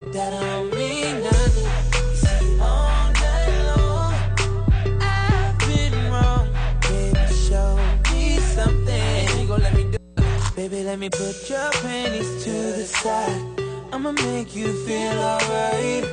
That don't mean nothing. All night long, I've been wrong. Baby, show me something. You gon' let me do it. Baby, let me put your panties to the side. I'ma make you feel alright.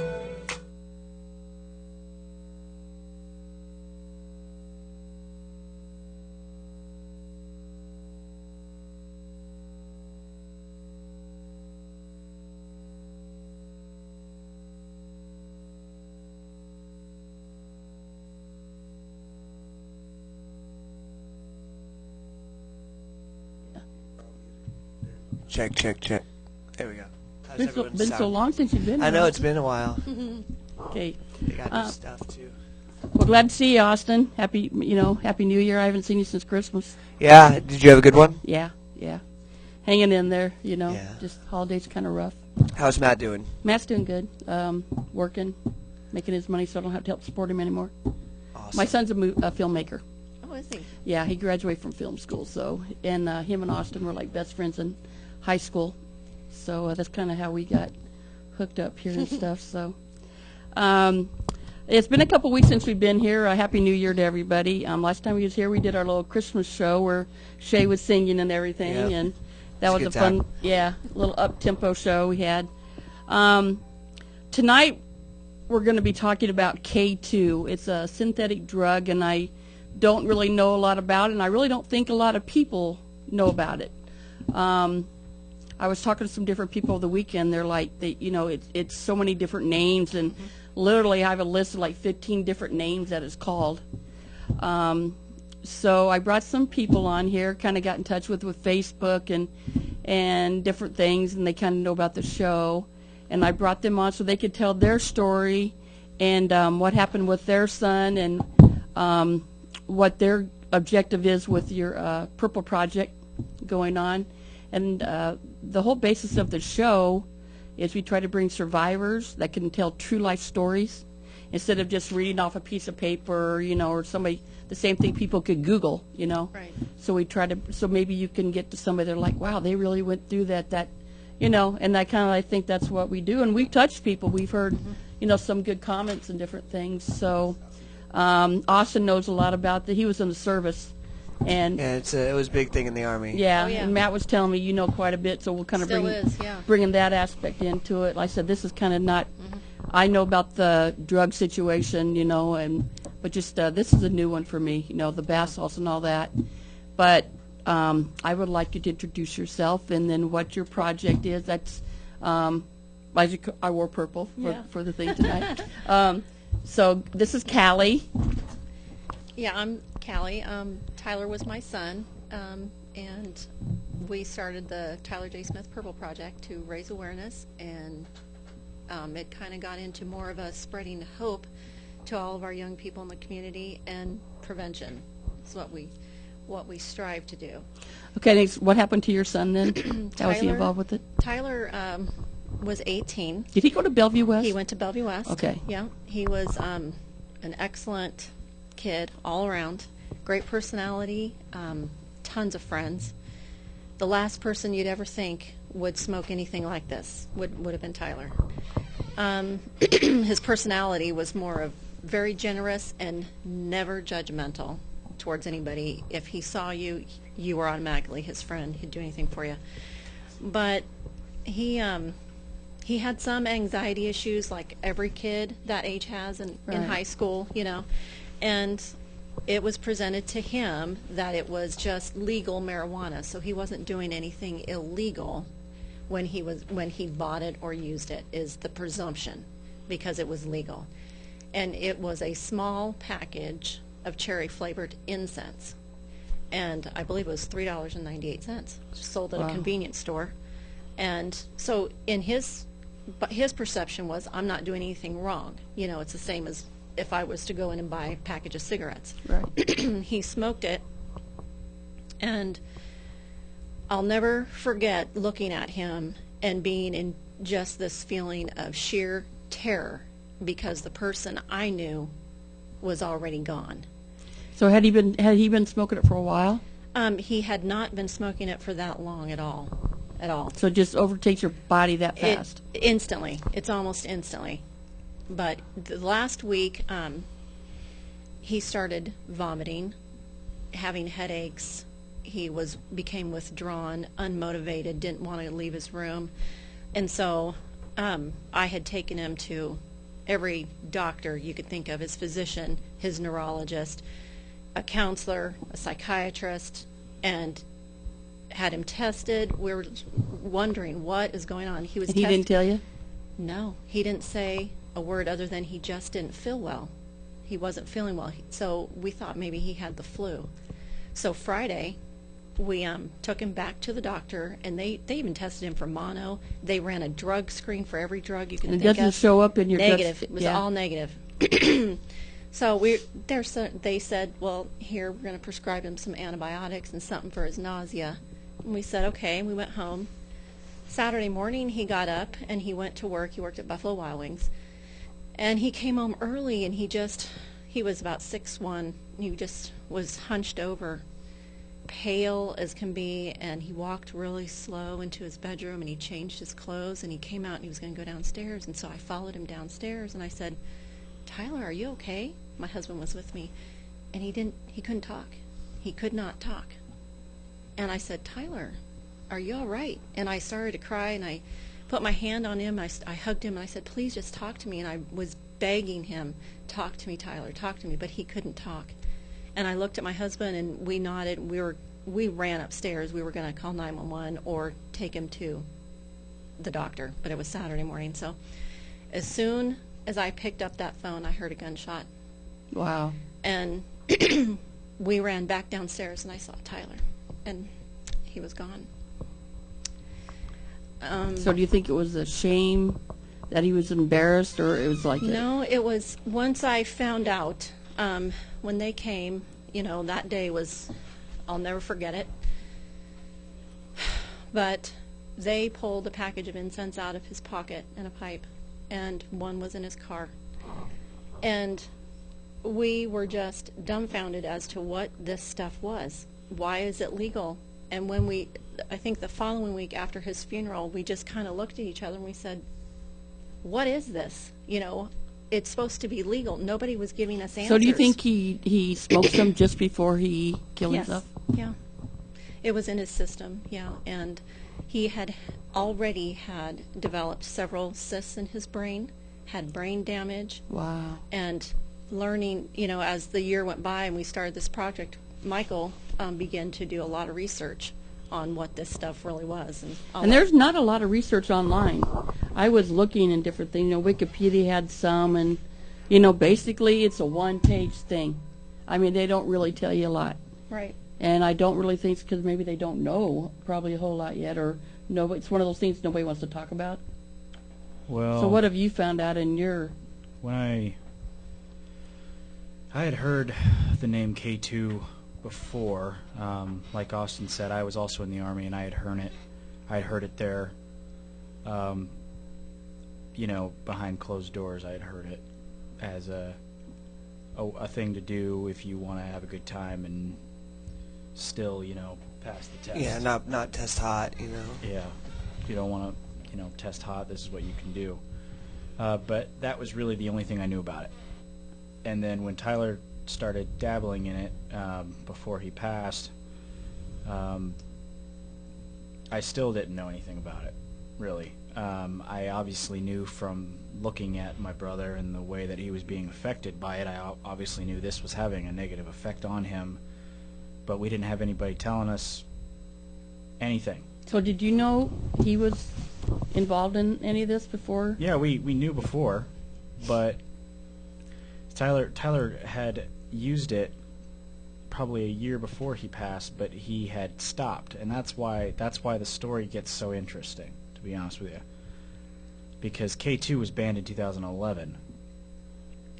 Check, check, check. There we go. How's Been so, everyone's been so sound? long since you've been I here. know it's been a while. Okay. They got new stuff too. Well, glad to see you, Austin. Happy New Year. I haven't seen you since Christmas. Yeah. Did you have a good one? Yeah. Hanging in there, Yeah. Just holidays kind of rough. How's Matt doing? Matt's doing good. Working, making his money so I don't have to help support him anymore. Awesome. My son's a filmmaker. Oh, is he? Yeah, he graduated from film school. So, and him and Austin were like best friends in high school. So that's kind of how we got hooked up here and stuff. So, it's been a couple weeks since we've been here. Happy New Year to everybody. Last time we was here, we did our little Christmas show where Shay was singing and everything, Yep. and that It's a was a good fun, time. little up-tempo show we had. Tonight, we're going to be talking about K2. It's a synthetic drug, and I don't really know a lot about it, and I really don't think a lot of people know about it. I was talking to some different people over the weekend. They're like, it's so many different names, and literally I have a list of like 15 different names that it's called. So I brought some people on here, kind of got in touch with Facebook and different things, and they kind of know about the show. And I brought them on so they could tell their story and what happened with their son and what their objective is with your Purple Project going on. And the whole basis of the show is we try to bring survivors that can tell true life stories instead of just reading off a piece of paper, or somebody, the same thing people could Google, Right. So we try to, so maybe you can get to somebody they're like, wow, they really went through that, and I think that's what we do. And we've touched people. We've heard, some good comments and different things. So Austin knows a lot about that. He was in the service. And Yeah, it was a big thing in the Army. yeah, Oh, yeah. and Matt was telling me you know quite a bit, so we'll kind of Still is, yeah. bringing that aspect into it. Like I said, this is kind of not. I know about the drug situation, but just this is a new one for me. The bath salts and all that. But I would like you to introduce yourself and then what your project is. That's I wore purple for the thing tonight. So this is Callie. Yeah, I'm Callie. Tyler was my son, and we started the Tyler J. Smith Purple Project to raise awareness, and it kind of got into more of a spreading hope to all of our young people in the community, and prevention is what we strive to do. Okay, thanks. What happened to your son then? How was he Tyler- involved with it? Tyler was 18. Did he go to Bellevue West? He went to Bellevue West. Okay. Yeah, he was an excellent kid all around. Great personality, tons of friends. The last person you'd ever think would smoke anything like this would have been Tyler. His personality was more of very generous and never judgmental towards anybody. If he saw you, you were automatically his friend. He'd do anything for you. But he had some anxiety issues like every kid that age has in Right. high school, and it was presented to him that it was just legal marijuana, so he wasn't doing anything illegal when he bought it or used it, is the presumption, because it was legal. And it was a small package of cherry flavored incense, and I believe it was $3.98, sold at Wow. a convenience store. And so in his perception was, I'm not doing anything wrong. It's the same as if I was to go in and buy a package of cigarettes. Right. He smoked it, and I'll never forget looking at him and being in just this feeling of sheer terror because the person I knew was already gone. So had he been smoking it for a while? He had not been smoking it for that long at all. at all. So it just overtakes your body that fast. Instantly. It's almost instantly. But the last week, he started vomiting, having headaches. He became withdrawn, unmotivated, didn't want to leave his room. And so I had taken him to every doctor you could think of, his physician, his neurologist, a counselor, a psychiatrist, and had him tested. We were wondering what is going on. He was And he didn't tell you? No, he didn't say a word other than he just didn't feel well. He wasn't feeling well. So we thought maybe he had the flu. So Friday, we took him back to the doctor, and they even tested him for mono. They ran a drug screen for every drug you can And it think of. doesn't show up in your Negative. gut. It was Yeah. all negative. So they said, well, here, we're going to prescribe him some antibiotics and something for his nausea. And we said, okay, and we went home. Saturday morning, he got up, and he went to work. He worked at Buffalo Wild Wings. And he came home early, and he was about 6'1". He just was hunched over, pale as can be, and he walked really slow into his bedroom, and he changed his clothes, and he came out, and he was going to go downstairs. And so I followed him downstairs, and I said, Tyler, are you okay? My husband was with me, and he couldn't talk. He could not talk. And I said, Tyler, are you all right? And I started to cry, and I put my hand on him. I hugged him, and I said, please just talk to me. And I was begging him, talk to me, Tyler, talk to me. But he couldn't talk. And I looked at my husband, and we nodded. We ran upstairs. We were going to call 911 or take him to the doctor. But it was Saturday morning. So as soon as I picked up that phone, I heard a gunshot. Wow. And we ran back downstairs, and I saw Tyler, and he was gone. So do you think it was a shame that he was embarrassed, or it was like No, it was once I found out when they came, that day I'll never forget it. But they pulled a package of incense out of his pocket and a pipe, and one was in his car. And we were just dumbfounded as to what this stuff was. Why is it legal? And I think the following week after his funeral, we just kind of looked at each other and we said, what is this? It's supposed to be legal. Nobody was giving us answers. So do you think he smoked them just before he killed Yes. himself? Yeah. It was in his system, yeah. And he had already had developed several cysts in his brain, had brain damage. Wow. And learning, as the year went by and we started this project, Michael began to do a lot of research on what this stuff really was. And there's not a lot of research online. I was looking in different things. Wikipedia had some, and, basically it's a one-page thing. I mean, they don't really tell you a lot. Right. And I don't really think it's because maybe they don't know probably a whole lot yet, or no, it's one of those things nobody wants to talk about. Well, So what have you found out in your... when I had heard the name K2 before, like Austin said, I was also in the Army, and I had heard it there, behind closed doors. I had heard it as a thing to do if you want to have a good time and still, pass the test. Yeah, not test hot, Yeah, if you don't want to, test hot, this is what you can do. But that was really the only thing I knew about it. And then when Tyler started dabbling in it before he passed, I still didn't know anything about it, really. I obviously knew from looking at my brother and the way that he was being affected by it, I obviously knew this was having a negative effect on him, but we didn't have anybody telling us anything. So did you know he was involved in any of this before? Yeah, we knew before, but Tyler had used it probably a year before he passed, but he had stopped, and that's why the story gets so interesting, to be honest with you. Because K2 was banned in 2011.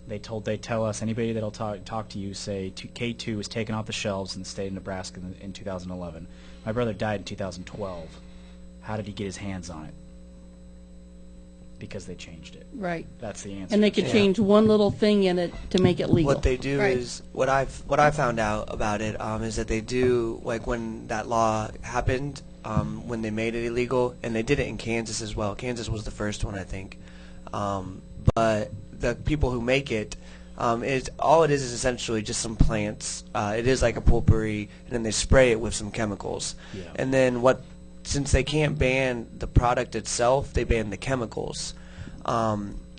They tell us, anybody that'll talk to you, say K2 was taken off the shelves in the state of Nebraska in 2011. My brother died in 2012. How did he get his hands on it? Because they changed it. Right. That's the answer. And they could change one little thing in it to make it legal. What they do Right. is what I found out about it is that they do, like when that law happened, when they made it illegal, and they did it in Kansas as well. Kansas was the first one, I think. But the people who make it, all it is essentially just some plants. It is like a potpourri, and then they spray it with some chemicals. Yeah. And then since they can't ban the product itself, they ban the chemicals.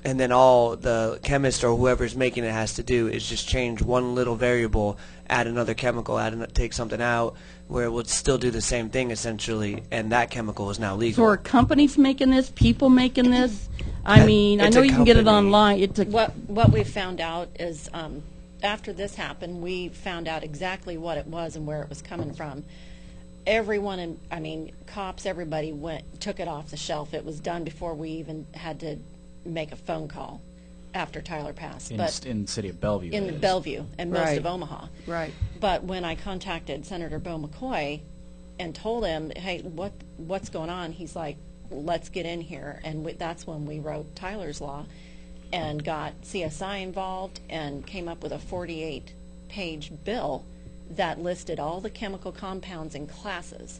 And then all the chemist or whoever's making it has to do is just change one little variable, add another chemical, take something out, where it would still do the same thing essentially, and that chemical is now legal. So are companies making this? People making this? I mean, I It's know a you can get it company. online. What we found out is after this happened, we found out exactly what it was and where it was coming from. Everyone, cops, everybody took it off the shelf. It was done before we even had to make a phone call after Tyler passed. In the city of Bellevue. that in is. Bellevue and most Right. of Omaha. Right. But when I contacted Senator Bo McCoy and told him, hey, what's going on, he's like, let's get in here. And that's when we wrote Tyler's Law and got CSI involved and came up with a 48-page bill that listed all the chemical compounds and classes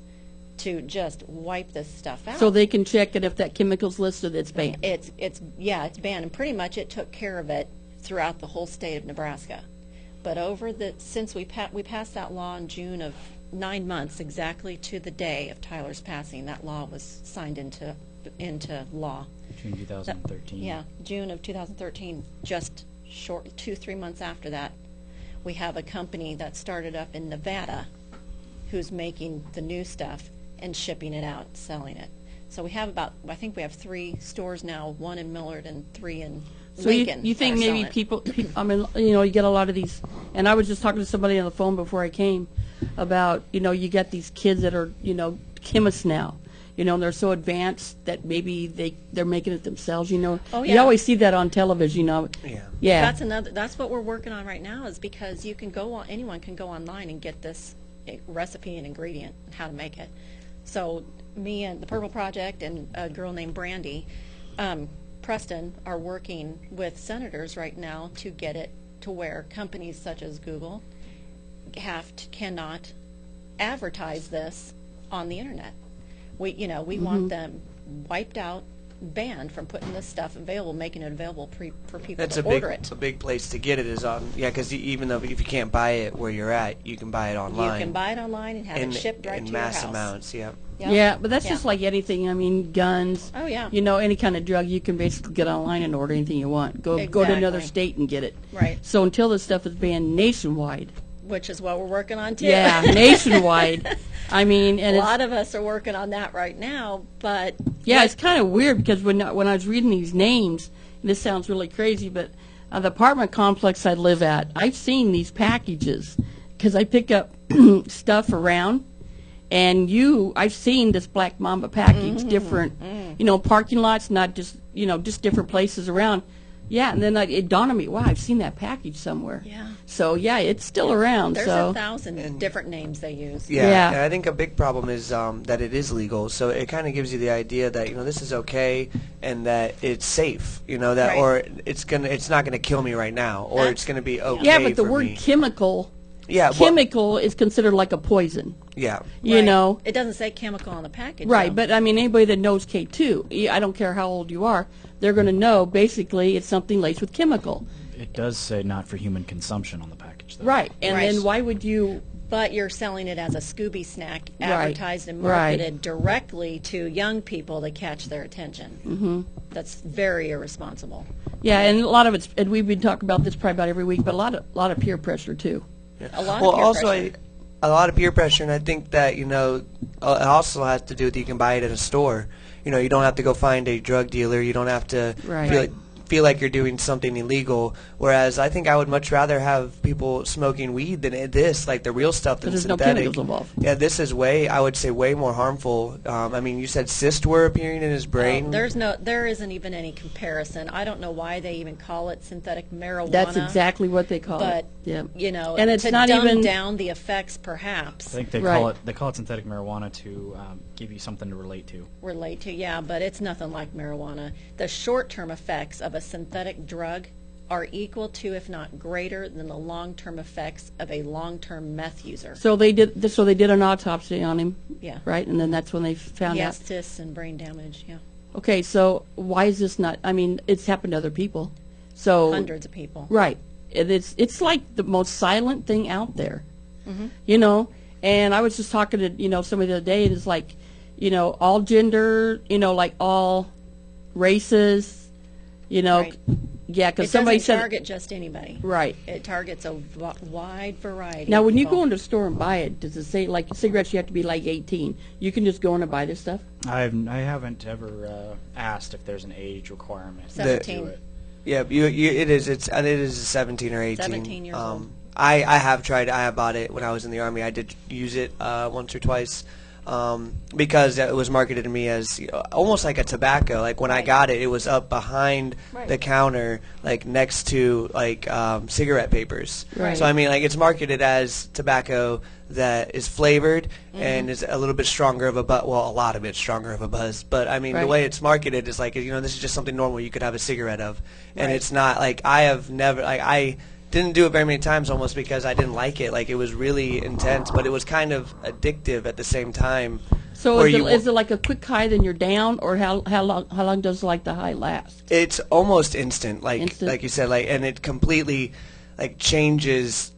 to just wipe this stuff out. So they can check it if that chemical's listed, it's banned. It's banned, and pretty much it took care of it throughout the whole state of Nebraska. But since we passed that law in June of 9 months, exactly to the day of Tyler's passing, that law was signed into law. June 2013. Yeah, June of 2013. Just short 2-3 months after that, we have a company that started up in Nevada, who's making the new stuff and shipping it out, selling it. So we have I think we have 3 stores now, 1 in Millard and 3 in So Lincoln. you think that are maybe selling it. I mean, you get a lot of these, and I was just talking to somebody on the phone before I came about, you get these kids that are, chemists now, and they're so advanced that maybe they're making it themselves, Oh, You yeah. always see that on television, Yeah. Yeah. That's what we're working on right now, is because you can anyone can go online and get this recipe and ingredient and how to make it. So me and the Purple Project and a girl named Brandy Preston are working with senators right now to get it to where companies such as Google cannot advertise this on the internet. We want them wiped out, banned from putting this stuff available, making it available for people That's to order it. a big place to get it is on, because even though if you can't buy it where you're at, you can buy it online. You can buy it online and have it shipped right to your house. In mass amounts, yeah. Yep. Yeah, but that's Yeah. just like anything. I mean, guns. Oh, yeah. Any kind of drug, you can basically get online and order anything you want. Go to another Exactly. state and get it. Right. So until this stuff is banned nationwide. Which is what we're working on too. Yeah, nationwide. I mean, and A it's, lot of us are working on that right now, but yeah, it's kind of weird because when I was reading these names, and this sounds really crazy, but the apartment complex I live at, I've seen these packages because I pick up stuff around, and I've seen this Black Mamba package, different, parking lots, not just, just different places around. Yeah, and then it dawned on me, wow, I've seen that package somewhere. Yeah. So, yeah, it's still around. there's so 1,000 different names they use. Yeah. And I think a big problem is that it is legal. So it kind of gives you the idea that this is okay and that it's safe. That Right. or it's not gonna kill me right now, or That's- it's gonna be okay. yeah, but the for word me. chemical Yeah, chemical is considered like a poison. Yeah. You Right. know, It doesn't say chemical on the package. right? though. But I mean, anybody that knows K2, I don't care how old you are, they're going to know basically it's something laced with chemical, It does say not for human consumption on the package, though. right? And Right. then why would you? But you're selling it as a Scooby snack, Right. advertised and Right. marketed directly to young people to catch their attention. Mm-hmm. That's very irresponsible. Yeah, and a lot of it's, and we've been talking about this probably about every week, but a lot of peer pressure too. A lot Well, of peer also pressure. a lot of peer pressure, and I think that it also has to do with you can buy it at a store. You don't have to go find a drug dealer. You don't have to Right. feel like you're doing something illegal. Whereas I think I would much rather have people smoking weed than this, like the real stuff than There's no synthetic. chemicals involved. Yeah, this is I would say, way more harmful. I mean, you said cysts were appearing in his brain. There isn't even any comparison. I don't know why they even call it synthetic marijuana. That's exactly what they call But it. Yeah. and it's to not dumb even down the effects, I perhaps think they Right. call it synthetic marijuana to give you something to relate to. relate to. Yeah, but it's nothing like marijuana. The short-term effects of a synthetic drug are equal to, if not greater than, the long-term effects of a long-term meth user. So they did. So they did an autopsy on him. Yeah. Right, and then that's when they found He out. has cysts and brain damage. Yeah. Okay, so why is this not? I mean, it's happened to other people. So Hundreds of people. right, it's like the most silent thing out there. Mm-hmm. You know, and I was just talking to somebody the other day, and it's like, all gender, like all races, Right. yeah, because It somebody doesn't said target just anybody. right. It targets a wide variety. Now, of when you people. go into a store and buy it, does it say like cigarettes you have to be like 18? You can just go in and buy this stuff. I haven't ever asked if there's an age requirement. 17. To it. Yeah, it is. It is 17 or 18. 17 years old. I have tried. I have bought it when I was in the Army. I did use it once or twice because it was marketed to me as almost like a tobacco. Like when I Right. got it, it was up behind Right. the counter, like next to like cigarette papers. Right. So I mean, like it's marketed as tobacco that is flavored and is a little bit stronger of a buzz. Well, a lot of it's stronger of a buzz. But I mean, the Right. way it's marketed is like this is just something normal you could have a cigarette of, and Right. it's not like I have never like I didn't do it very many times almost because I didn't like it. Like it was really intense, but it was kind of addictive at the same time. So where is it like a quick high, then you're down, or how long does like the high last? It's almost instant, like Instant? like you said, like, and it completely like changes.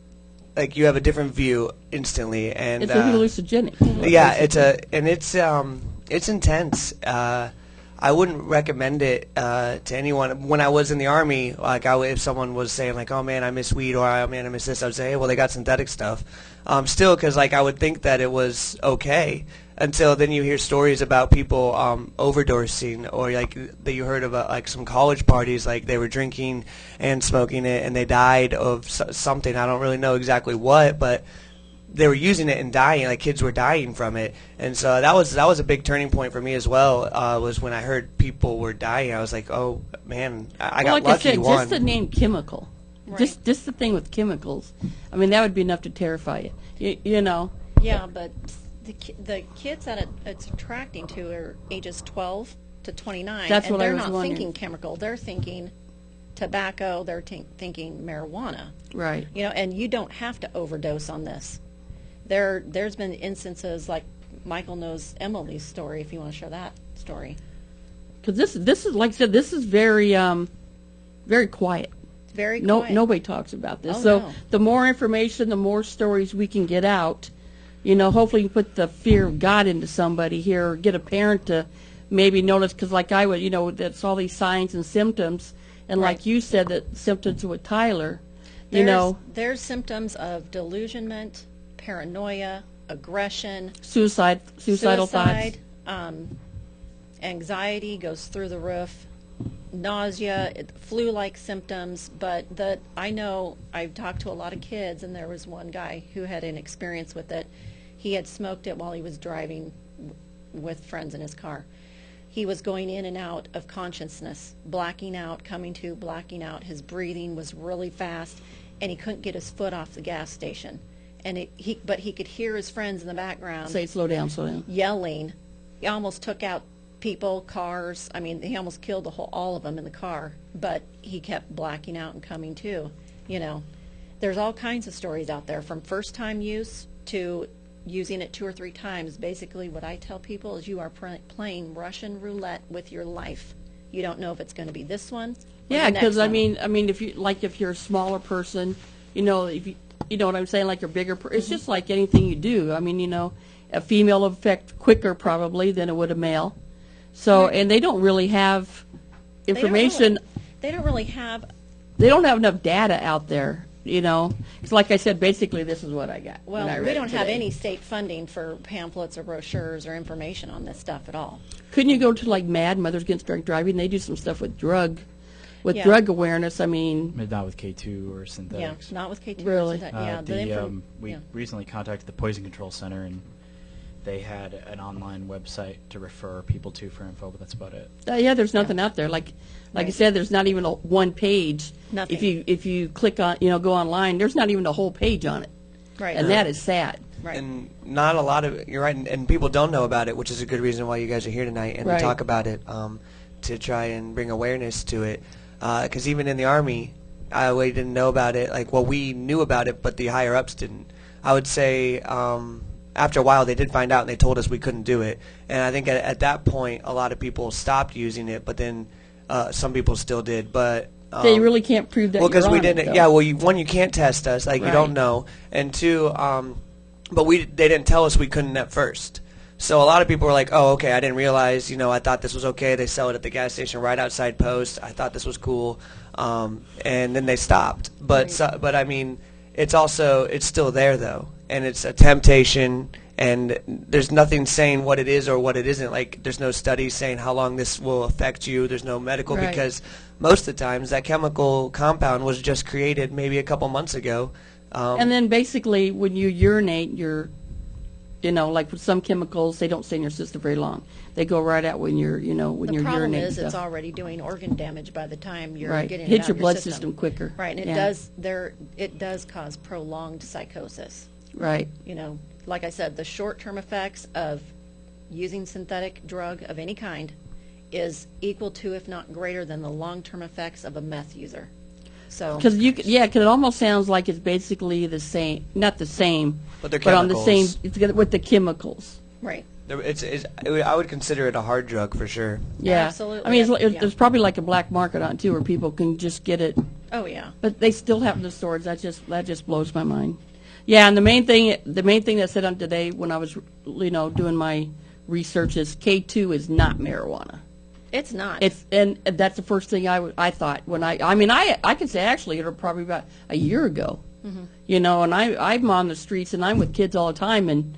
Like you have a different view instantly, and It's a hallucinogenic. yeah, it's intense. I wouldn't recommend it to anyone. When I was in the Army, like if someone was saying like, "Oh man, I miss weed," or "Oh man, I miss this," I would say, "Hey, well, they got synthetic stuff." Still, because like I would think that it was okay until then you hear stories about people overdosing, or like that you heard about like some college parties, like they were drinking and smoking it, and they died of something. I don't really know exactly what, but they were using it and dying, like kids were dying from it, and so that was a big turning point for me as well. Was when I heard people were dying, I was like, oh man, I got like lucky. I said, one. just the name chemical, Right. just the thing with chemicals. I mean, that would be enough to terrify you. You know. Yeah, but the kids that it's attracting to are ages 12 to 29. That's and what I they're was not wondering. thinking chemical. They're thinking tobacco. They're thinking marijuana. Right. And you don't have to overdose on this. There's been instances like Michael knows Emily's story. If you want to share that story, Because this is like I said, this is very very quiet. very No, quiet. nobody talks about this. Oh, So no. the more information, the more stories we can get out. Hopefully you put the fear of God into somebody here, or get a parent to maybe notice. Because like I would, that's all these signs and symptoms, and Right. like you said, that symptoms with Tyler. There's symptoms of delusionment, paranoia, aggression, suicidal thoughts. anxiety goes through the roof, nausea, flu-like symptoms. But I know I've talked to a lot of kids, and there was one guy who had an experience with it. He had smoked it while he was driving with friends in his car. He was going in and out of consciousness, blacking out, coming to, blacking out. His breathing was really fast, and he couldn't get his foot off the gas station. But he could hear his friends in the background Say slow down, slow down. yelling. He almost took out people, cars. I mean, he almost killed all of them in the car. But he kept blacking out and coming to. There's all kinds of stories out there, from first-time use to using it 2 or 3 times. Basically, what I tell people is you are playing Russian roulette with your life. You don't know if it's going to be this one. Or Yeah, the next because one. I mean, if you're a smaller person, if you know what I'm saying, like you're bigger. It's just like anything you do. I mean, a female will affect quicker probably than it would a male. So, and they don't really have information. They don't really have. They don't have enough data out there. Because like I said, basically this is what I got. Well, when I we read don't it have today. any state funding for pamphlets or brochures or information on this stuff at all. Couldn't you go to like Mad Mothers Against Drunk Driving? They do some stuff with drug Yeah. awareness. I mean, Maybe not with K2 or Yeah, synthetics. not with K2. Really? We yeah. recently contacted the Poison Control Center, and they had an online website to refer people to for info, but that's about it. yeah, there's nothing out there. Like I Right. said, there's not even one page. Nothing. If you click on, go online, there's not even a whole page on it. Right. And that is sad. Right. And not a lot of you're right, and people don't know about it, which is a good reason why you guys are here tonight and Right. to talk about it, to try and bring awareness to it. Because even in the Army, we didn't know about it. Like, well, we knew about it, but the higher ups didn't. I would say after a while they did find out, and they told us we couldn't do it. And I think at that point a lot of people stopped using it, but then some people still did. But They really can't prove that. well, because you're we on it, didn't. though. Yeah, well, one, you can't test us, like you Right. don't know, and two, but they didn't tell us we couldn't at first. So a lot of people were like, "Oh, okay, I didn't realize. I thought this was okay. They sell it at the gas station right outside Post. I thought this was cool," and then they stopped. But but I mean, it's still there though, and it's a temptation. And there's nothing saying what it is or what it isn't. Like, there's no studies saying how long this will affect you. There's no medical Right. because most of the times that chemical compound was just created maybe a couple months ago. And then basically, when you urinate, like with some chemicals, they don't stay in your system very long. They go right out when you're, when The you're problem urinating. is it's stuff. already doing organ damage by the time you're Right. getting it Hits out your of blood system. system quicker. Right, and Yeah. it does cause prolonged psychosis. Right. Like I said, the short-term effects of using synthetic drug of any kind is equal to, if not greater than, the long-term effects of a meth user. So, Because it almost sounds like it's basically the same, not the same, But they're on the same, chemicals. it's with the chemicals. right. I would consider it a hard drug for sure. Yeah. Absolutely. I mean, Yeah. there's probably like a black market on it too, where people can just get it, Oh, yeah. but they still have the stores. That just blows my mind. Yeah, and the main thing that said on today when I was, doing my research is K2 is not marijuana. It's not. And that's the first thing I thought when I could say actually it was probably about a year ago, and I'm on the streets and I'm with kids all the time and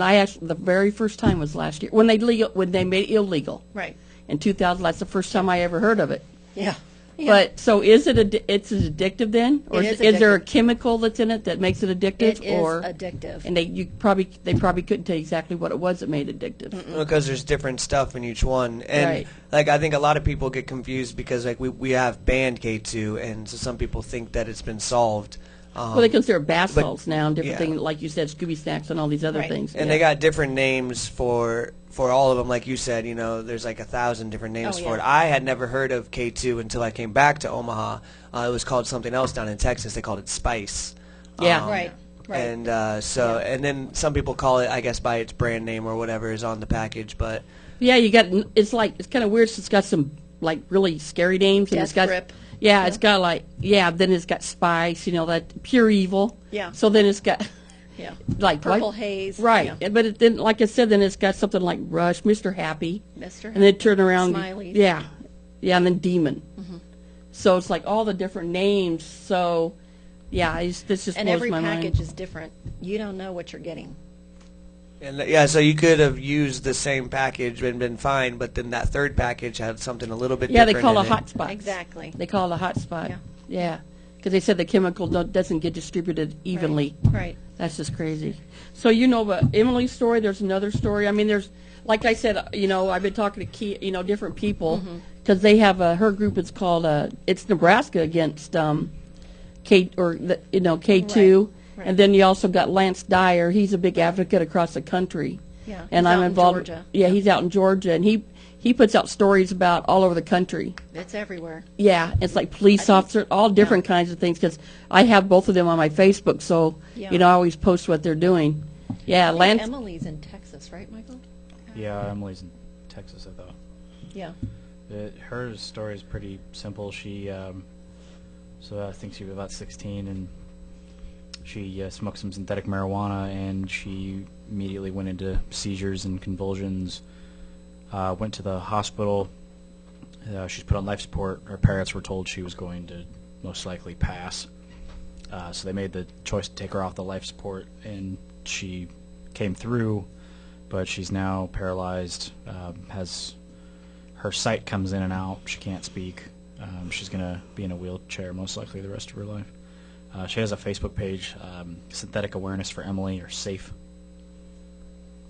I actually the very first time was last year when they made it illegal right. in 2000. That's the first time I ever heard of it. Yeah. Yeah. But so is it's addictive then, or It is is there a addictive. chemical that's in it that makes it addictive, It is or addictive. and they probably couldn't tell you exactly what it was that made it addictive. Because there's different stuff in each one, and Right. like I think a lot of people get confused because like we have banned K2, and so some people think that it's been solved. Well, they consider bath but- salts now and different yeah. things, like you said, Scooby Snacks and all these other Right. things. And yeah. they got different names for all of them, like you said. There's like 1,000 different names Oh, for yeah. it. I had never heard of K2 until I came back to Omaha. It was called something else down in Texas. They called it Spice. Yeah. Right. Right. And and then some people call it, I guess, by its brand name or whatever is on the package. But Yeah, it's kind of weird. It's got some like really scary names, and Death it's got grip. yeah, it's got then it's got spice, that pure evil. Yeah. So then it's got Yeah. like Purple what? haze. Right, Yeah. but then like I said, then it's got something like Rush, Mr. Happy, Mr. and then turn around, Smileys. yeah, and then Demon. So it's like all the different names. So yeah, this just And blows every my package mind. is different. You don't know what you're getting. and yeah, so you could have used the same package and been fine, but then that third package had something a little bit Yeah, different. they call in it hot spots. Exactly. They call it a hot spot. Yeah. Yeah, because they said the chemical doesn't get distributed evenly. Right. That's just crazy. So about Emily's story. There's another story. I mean, there's like I said, I've been talking to different people because they have her group. It's called it's Nebraska against K2, Right. and then you also got Lance Dyer. He's a big advocate across the country. Yeah, and he's I'm out in involved. Georgia. Yeah, he's out in Georgia, and he puts out stories about all over the country. It's everywhere. Yeah, it's like police officer, all different kinds of things. Because I have both of them on my Facebook, so Yeah. I always post what they're doing. Yeah, I think Lance. Emily's in Texas, right, Michael? Yeah, Emily's in Texas, I thought. Yeah. Her story is pretty simple. She, I think she was about 16, and she smoked some synthetic marijuana, and she immediately went into seizures and convulsions. Went to the hospital. She's put on life support. Her parents were told she was going to most likely pass. So they made the choice to take her off the life support, and she came through, but she's now paralyzed, has her sight comes in and out. She can't speak. She's going to be in a wheelchair most likely the rest of her life. She has a Facebook page, Synthetic Awareness for Emily, or SAFE.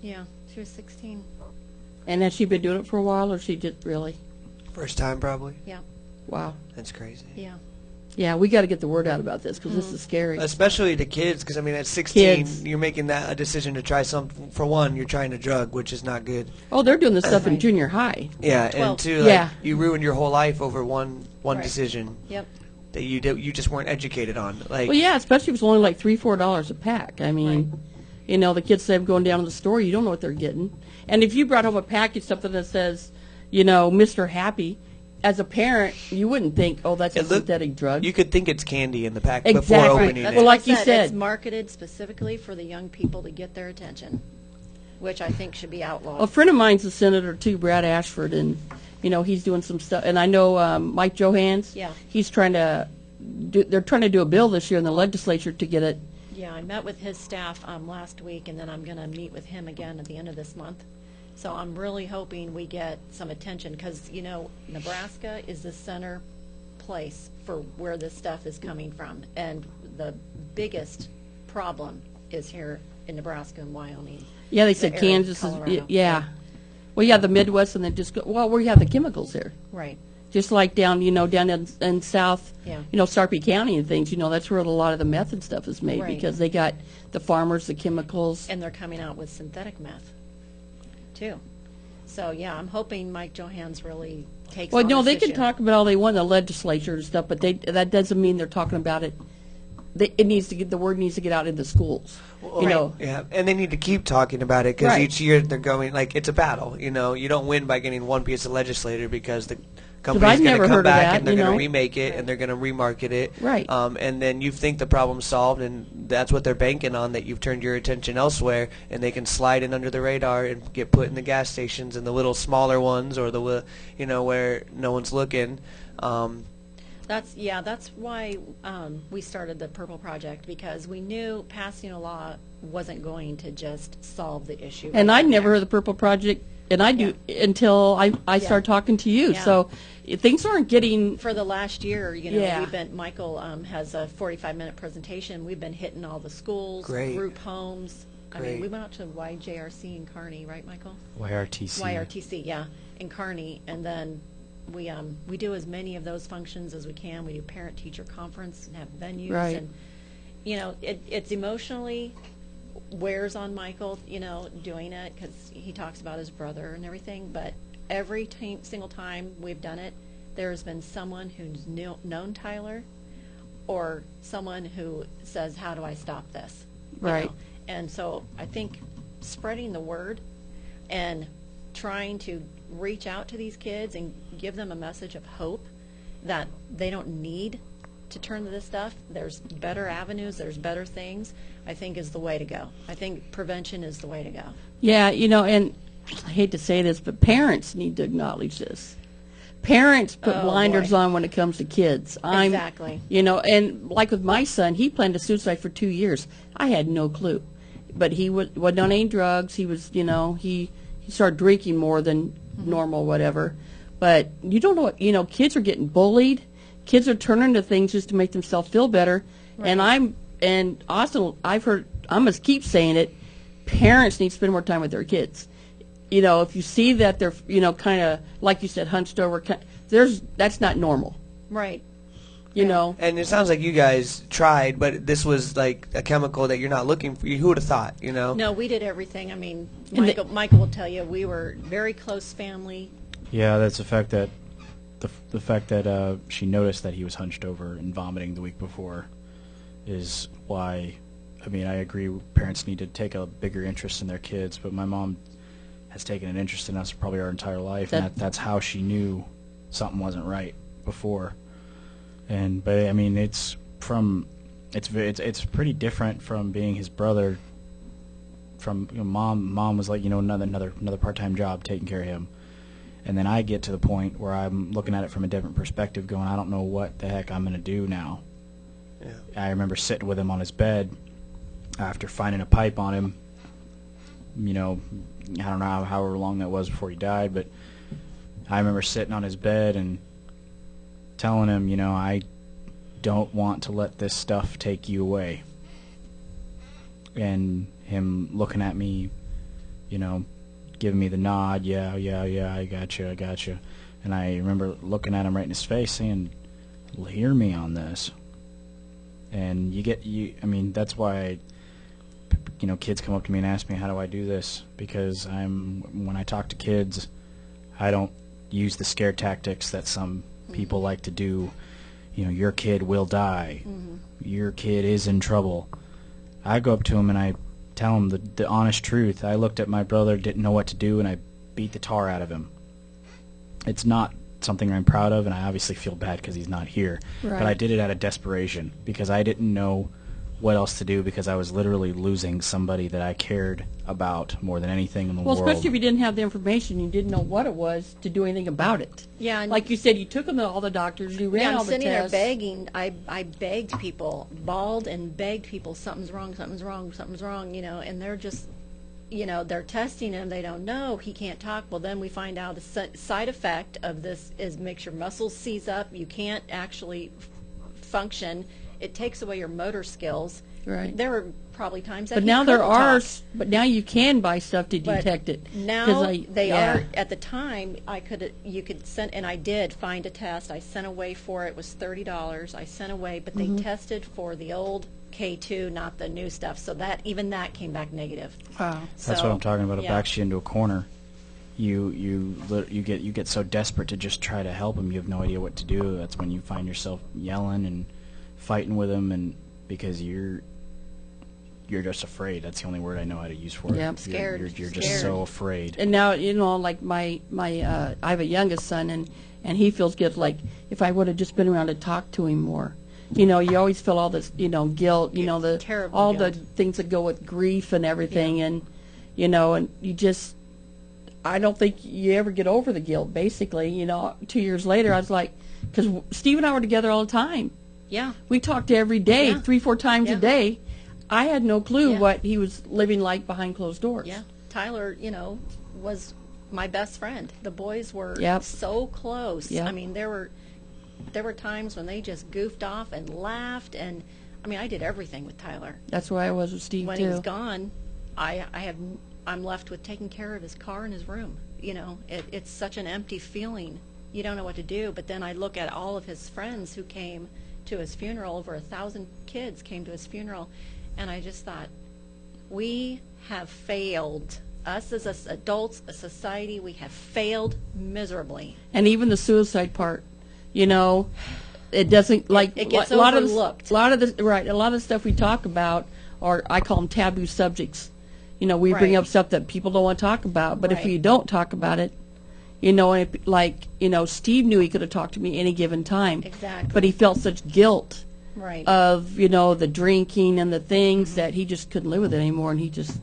Yeah. She was 16. And has she been doing it for a while, or she just really? First time, probably. Yeah. Wow. That's crazy. Yeah. Yeah, we got to get the word out about this because this is scary. Especially to kids, because I mean, at 16, Kids. you're making a decision to try something. For one, you're trying a drug, which is not good. Oh, they're doing this stuff in junior high. Yeah, 12. and two, Yeah. you ruined your whole life over one Right. decision. Yep. that you just weren't educated on. Like, Well, yeah, especially if it's only like $3-4 a pack. I mean, you know, the kids say going down to the store, you don't know what they're getting. And if you brought home a package, something that says, you know, Mr. Happy, as a parent, you wouldn't think, oh, that's a synthetic drug. You could think it's candy in the pack Exactly. before Right. opening That's it. Well, what like I you said. it's marketed specifically for the young people to get their attention, which I think should be outlawed. A friend of mine's a senator too, Brad Ashford, and you know he's doing some stuff. And I know Mike Johans. Yeah. He's trying to. They're trying to do a bill this year in the legislature to get it. Yeah, I met with his staff last week, and then I'm going to meet with him again at the end of this month. So I'm really hoping we get some attention because, you know, Nebraska is the center place for where this stuff is coming from. And the biggest problem is here in Nebraska and Wyoming. Yeah, they said area, Kansas Colorado. is. Yeah. Well, yeah, the Midwest, and then just go. Well, where you have the chemicals there, Right. just like down, you know, down in South, Yeah. you know, Sarpy County and things. You know, that's where a lot of the meth and stuff is made Right. because they got the farmers, the chemicals. And they're coming out with synthetic meth, too. So, yeah, I'm hoping Mike Johans really takes Well, on no, this they can issue. talk about all they want in the legislature and stuff, but that doesn't mean they're talking about it. It needs to get the word needs to get out into schools. You know, Yeah, and they need to keep talking about it because Right. each year they're going, like, it's a battle. You know, you don't win by getting one piece of legislator because the I've company's going never to come heard of back that, and they're you going to know. remake it and they're going to remarket it. Right. And then you think the problem's solved, and that's what they're banking on, that you've turned your attention elsewhere, and they can slide in under the radar and get put in the gas stations and the little smaller ones or the, you know, where no one's looking. That's why we started the Purple Project, because we knew passing a law wasn't going to just solve the issue. and right I'd never there. heard of the Purple Project, and I do until I started talking to you. Yeah. So things aren't getting. For the last year, you know, Yeah. we've been, Michael has a 45-minute presentation. We've been hitting all the schools, Great. group homes. I Great. mean, we went out to YJRC in Kearney, right, Michael? YRTC. YRTC, yeah, in Kearney, and then we do as many of those functions as we can. We do parent-teacher conference and have venues, Right. and you know, it's emotionally wears on Michael, you know, doing it because he talks about his brother and everything. But every single time we've done it, there has been someone who's known Tyler, or someone who says, "How do I stop this?" You Right. know? And so I think spreading the word and trying to reach out to these kids and give them a message of hope that they don't need to turn to this stuff. There's better avenues, there's better things, I think is the way to go. I think prevention is the way to go. Yeah, you know, and I hate to say this, but parents need to acknowledge this. Parents put Oh, blinders boy. on when it comes to kids. Exactly. You know, and like with my son, he planned a suicide for 2 years. I had no clue. But he wasn't on any drugs. He was, you know, he started drinking more than normal, whatever. But you don't know what, you know, kids are getting bullied. Kids are turning to things just to make themselves feel better. And Austin, I've heard, I'm going to keep saying it, parents need to spend more time with their kids. You know, if you see that they're, you know, kind of, like you said, hunched over, that's not normal, Right. you know. And it sounds like you guys tried, but this was like a chemical that you're not looking for. Who would have thought, you know? No, we did everything. I mean, And Michael will tell you, we were very close family. Yeah, that's the fact that the fact that she noticed that he was hunched over and vomiting the week before is why. I mean, I agree. Parents need to take a bigger interest in their kids, but my mom has taken an interest in us probably our entire life, and that's how she knew something wasn't right before. But I mean, it's pretty different from being his brother. From, you know, mom was like, you know, another part-time job taking care of him. And then I get to the point where I'm looking at it from a different perspective, going, I don't know what the heck I'm going to do now. Yeah. I remember sitting with him on his bed after finding a pipe on him. You know, I don't know however long that was before he died, but I remember sitting on his bed and telling him, you know, I don't want to let this stuff take you away. And him looking at me, you know, giving me the nod, yeah, I got you. And I remember looking at him right in his face saying, well, hear me on this. And I mean, that's why, you know, kids come up to me and ask me, how do I do this? Because when I talk to kids, I don't use the scare tactics that some people like to do. your kid will die. Your kid is in trouble. I go up to him and I tell him the honest truth. I looked at my brother, didn't know what to do, and I beat the tar out of him. It's not something I'm proud of, and I obviously feel bad because he's not here. Right. But I did it out of desperation because I didn't know what else to do, because I was literally losing somebody that I cared about more than anything in the world. Well, especially if you didn't have the information, you didn't know what it was to do anything about it. Yeah, and Like you said, you took them to all the doctors, you ran yeah, all I'm the sitting there tests. begging. I begged people, bawled and begged people, something's wrong, something's wrong, something's wrong, and they're just, they're testing him. They don't know. He can't talk. Well, then we find out the side effect of this is makes your muscles seize up. You can't actually function. It takes away your motor skills. Right. There were probably times that But he now there couldn't are, talk. but now you can buy stuff to But detect it. 'Cause now they yeah. are. At the time, you could send, and I did find a test. I sent away for it. It was $30. I sent away, but they tested for the old K2, not the new stuff. So even that came back negative. Wow. That's So, what I'm talking about. It yeah. backs you into a corner. You get so desperate to just try to help him, you have no idea what to do. That's when you find yourself yelling and fighting with him, and because you're just afraid. That's the only word I know how to use for it. Yeah. Scared. You're just Scared. so afraid. And now, like my I have a youngest son, and he feels guilt, like if I would have just been around to talk to him more. You always feel all this, guilt, the Terrible all guilt. the things that go with grief and everything, and and you just, I don't think you ever get over the guilt. Basically, 2 years later, I was like, because Steve and I were together all the time. Yeah. We talked every day, Yeah. 3-4 times Yeah. a day. I had no clue Yeah. what he was living like behind closed doors. Yeah. Tyler, was my best friend. The boys were Yep. so close. Yep. I mean, there were times when they just goofed off and laughed, and I did everything with Tyler. That's why I was with Steve When too. he was gone, I'm left with taking care of his car and his room. It's such an empty feeling. You don't know what to do. But then I look at all of his friends who came to his funeral. Over 1,000 kids came to his funeral, and I just thought, we have failed. Us as adults, a society, we have failed miserably. And even the suicide part, it doesn't It gets a lot overlooked. Of a lot of the stuff we talk about, or I call them taboo subjects. We bring Right. up stuff that people don't want to talk about, but if Right. you don't talk about it, Steve knew he could have talked to me any given time. Exactly. But he felt such guilt Right. of the drinking and the things that he just couldn't live with it anymore, and he just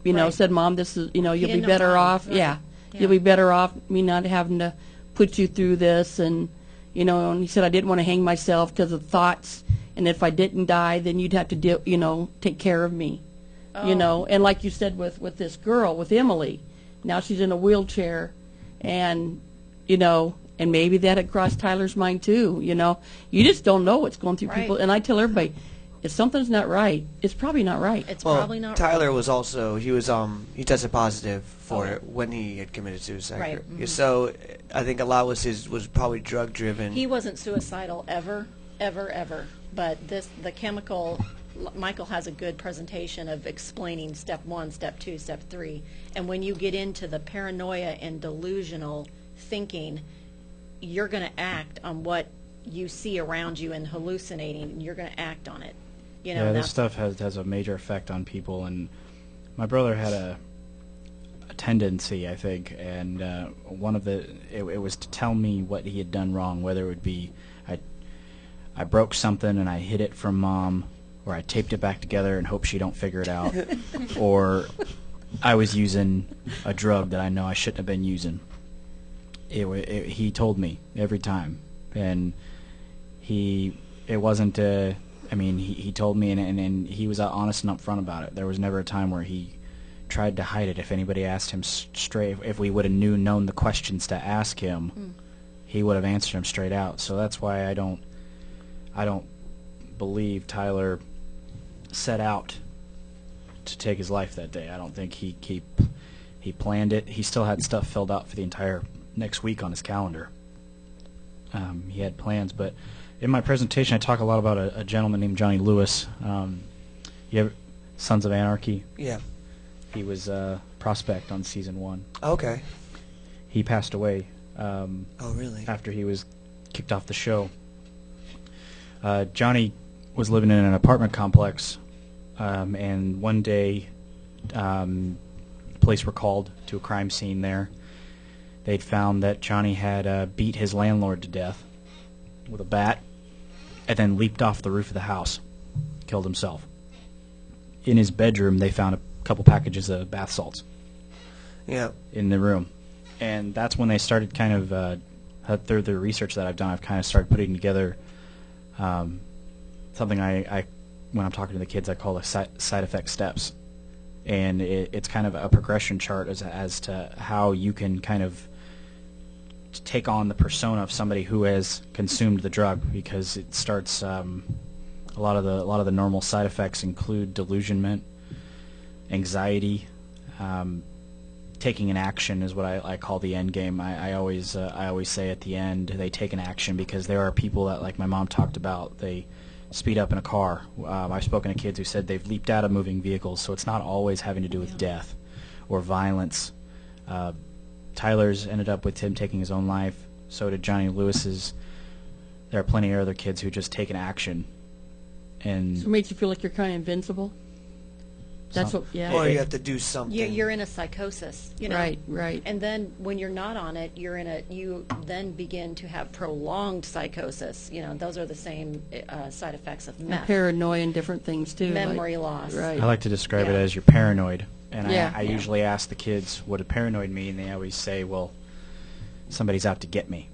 Right. said, "Mom, this is you'll be didn't know better how. off. Right. Yeah, Yeah. you'll be better off me not having to put you through this." And and he said, "I didn't want to hang myself because of thoughts, and if I didn't die, then you'd have to take care of me." Oh. And like you said with this girl, with Emily, now she's in a wheelchair, and and maybe that had crossed Tyler's mind too. You just don't know what's going through people. Right. And I tell everybody, if something's not right, it's probably not right. It's Well, probably not Tyler right. was also he tested positive for Oh. it when he had committed suicide. Right. Mhm. So I think a lot was probably drug driven. He wasn't suicidal ever, ever, ever. But the chemical, Michael has a good presentation of explaining step 1, step 2, step 3. And when you get into the paranoia and delusional thinking, you're going to act on what you see around you and hallucinating, and you're going to act on it. Yeah, and this stuff has a major effect on people, and my brother had a tendency, I think, and one of it was to tell me what he had done wrong, whether it would be I broke something and I hid it from Mom, or I taped it back together and hope she don't figure it out, or I was using a drug that I know I shouldn't have been using. He told me every time, and he told me, and he was honest and upfront about it. There was never a time where he tried to hide it. If anybody asked him straight, if we would have known the questions to ask him, he would have answered them straight out. So that's why I don't believe Tyler set out to take his life that day. I don't think he planned it. He still had stuff filled out for the entire next week on his calendar. He had plans, but in my presentation I talk a lot about a gentleman named Johnny Lewis. You ever Sons of Anarchy? Yeah. He was a prospect on season 1. Okay. He passed away Oh, really? after he was kicked off the show. Johnny was living in an apartment complex, and one day police were called to a crime scene there. They'd found that Johnny had beat his landlord to death with a bat and then leaped off the roof of the house, killed himself. In his bedroom, they found a couple packages of bath salts in the room. And that's when they started kind of, through the research that I've done, I've kind of started putting together something I when I'm talking to the kids, I call the side effect steps. And it's kind of a progression chart as to how you can kind of take on the persona of somebody who has consumed the drug, because it starts a lot of the normal side effects include delusionment, anxiety, taking an action is what I call the end game. I always say at the end they take an action, because there are people that, like my mom talked about, they speed up in a car. I've spoken to kids who said they've leaped out of moving vehicles, so it's not always having to do with death or violence. Tyler's ended up with him taking his own life. So did Johnny Lewis's. There are plenty of other kids who just take an action. And So it makes you feel like you're kind of invincible. That's what, yeah. Or you have to do something. You're in a psychosis, you know. Right. And then when you're not on it, you then begin to have prolonged psychosis. You know, those are the same side effects of And meth. paranoia and different things too. Memory loss. Right. I like to describe it Yeah. as you're paranoid. And Yeah. I usually ask the kids, what did paranoid mean? They always say, well, somebody's out to get me.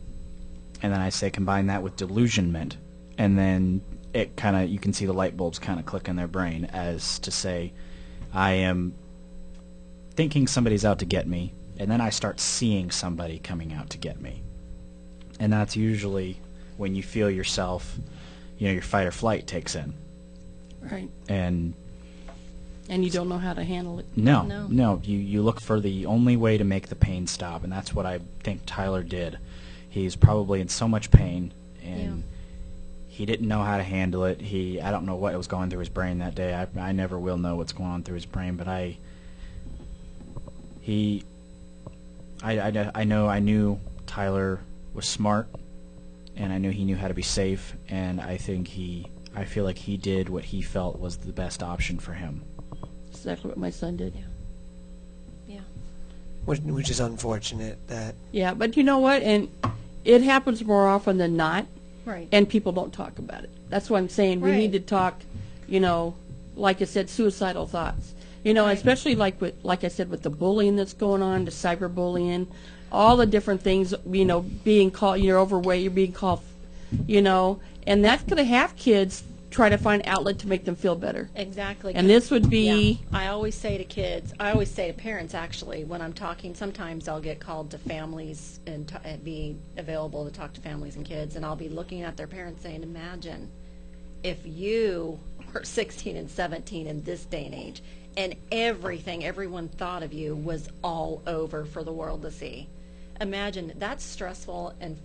And then I say, combine that with delusionment. And then it kind of, you can see the light bulbs kind of click in their brain as to say, I am thinking somebody's out to get me, and then I start seeing somebody coming out to get me. And that's usually when you feel yourself, your fight or flight takes in. Right. And And you don't know how to handle it. no, you look for the only way to make the pain stop, and that's what I think Tyler did. He's probably in so much pain, and he didn't know how to handle it. I don't know what was going through his brain that day. I never will know what's going on through his brain, but I knew Tyler was smart, and I knew he knew how to be safe, and I feel like he did what he felt was the best option for him. Exactly what my son did. Yeah. Which is unfortunate that. Yeah, but you know what? And it happens more often than not. Right. And people don't talk about it. That's what I'm saying. We Right. need to talk, like I said, suicidal thoughts. Right. Especially like I said, with the bullying that's going on, the cyberbullying, all the different things, being called, you're overweight, you're being called, and that's going to have kids try to find outlet to make them feel better. Exactly. And this would be... Yeah. I always say to parents, actually, when I'm talking, sometimes I'll get called to families and be available to talk to families and kids, and I'll be looking at their parents saying, imagine if you were 16 and 17 in this day and age, and everyone thought of you was all over for the world to see. Imagine, that's stressful and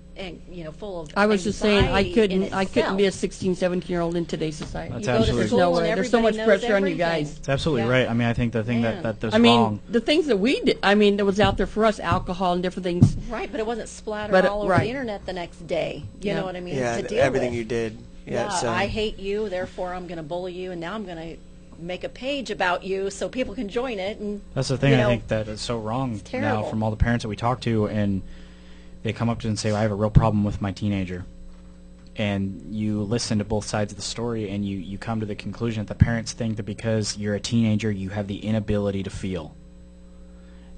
full of I was just saying, I anxiety couldn't in be a itself. 16, 17-year-old in today's society. That's You go to absolutely- school There's no and way. There's so much everybody knows pressure on you everything. guys. It's absolutely Yeah. right. I mean, I think the thing Man. that there's I mean, wrong. the things that we did, that was out there for us, alcohol and different things. Right, but it wasn't splattered But all over right. the internet the next day. You Yeah. know what I mean? Yeah, to deal everything with. you did. Yeah, so I hate you, therefore I'm going to bully you, and now I'm going to make a page about you so people can join it. And That's the thing I think that is so wrong now terrible. from all the parents that we talk to, and they come up to us and say, I have a real problem with my teenager. And you listen to both sides of the story, and you come to the conclusion that the parents think that because you're a teenager, you have the inability to feel.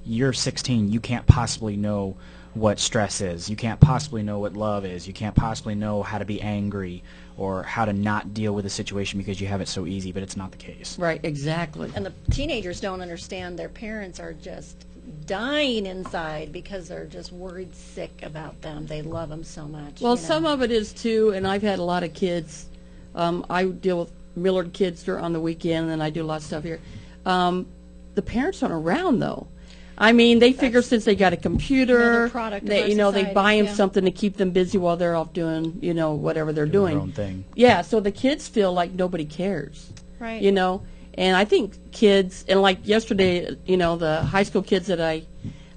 You're 16, you can't possibly know what stress is. You can't possibly know what love is. You can't possibly know how to be angry or how to not deal with a situation because you have it so easy, but it's not the case. Right, exactly. And the teenagers don't understand their parents are just dying inside because they're just worried sick about them. They love them so much. Well, some of it is too, and I've had a lot of kids. I deal with Millard kids on the weekend, and I do a lot of stuff here. The parents aren't around though. I mean, they figure since they got a computer, Another product of they, our they society, buy them yeah. something to keep them busy while they're off doing, whatever they're Doing doing. their own thing. Yeah, so the kids feel like nobody cares. Right. And I think kids, and like yesterday, the high school kids that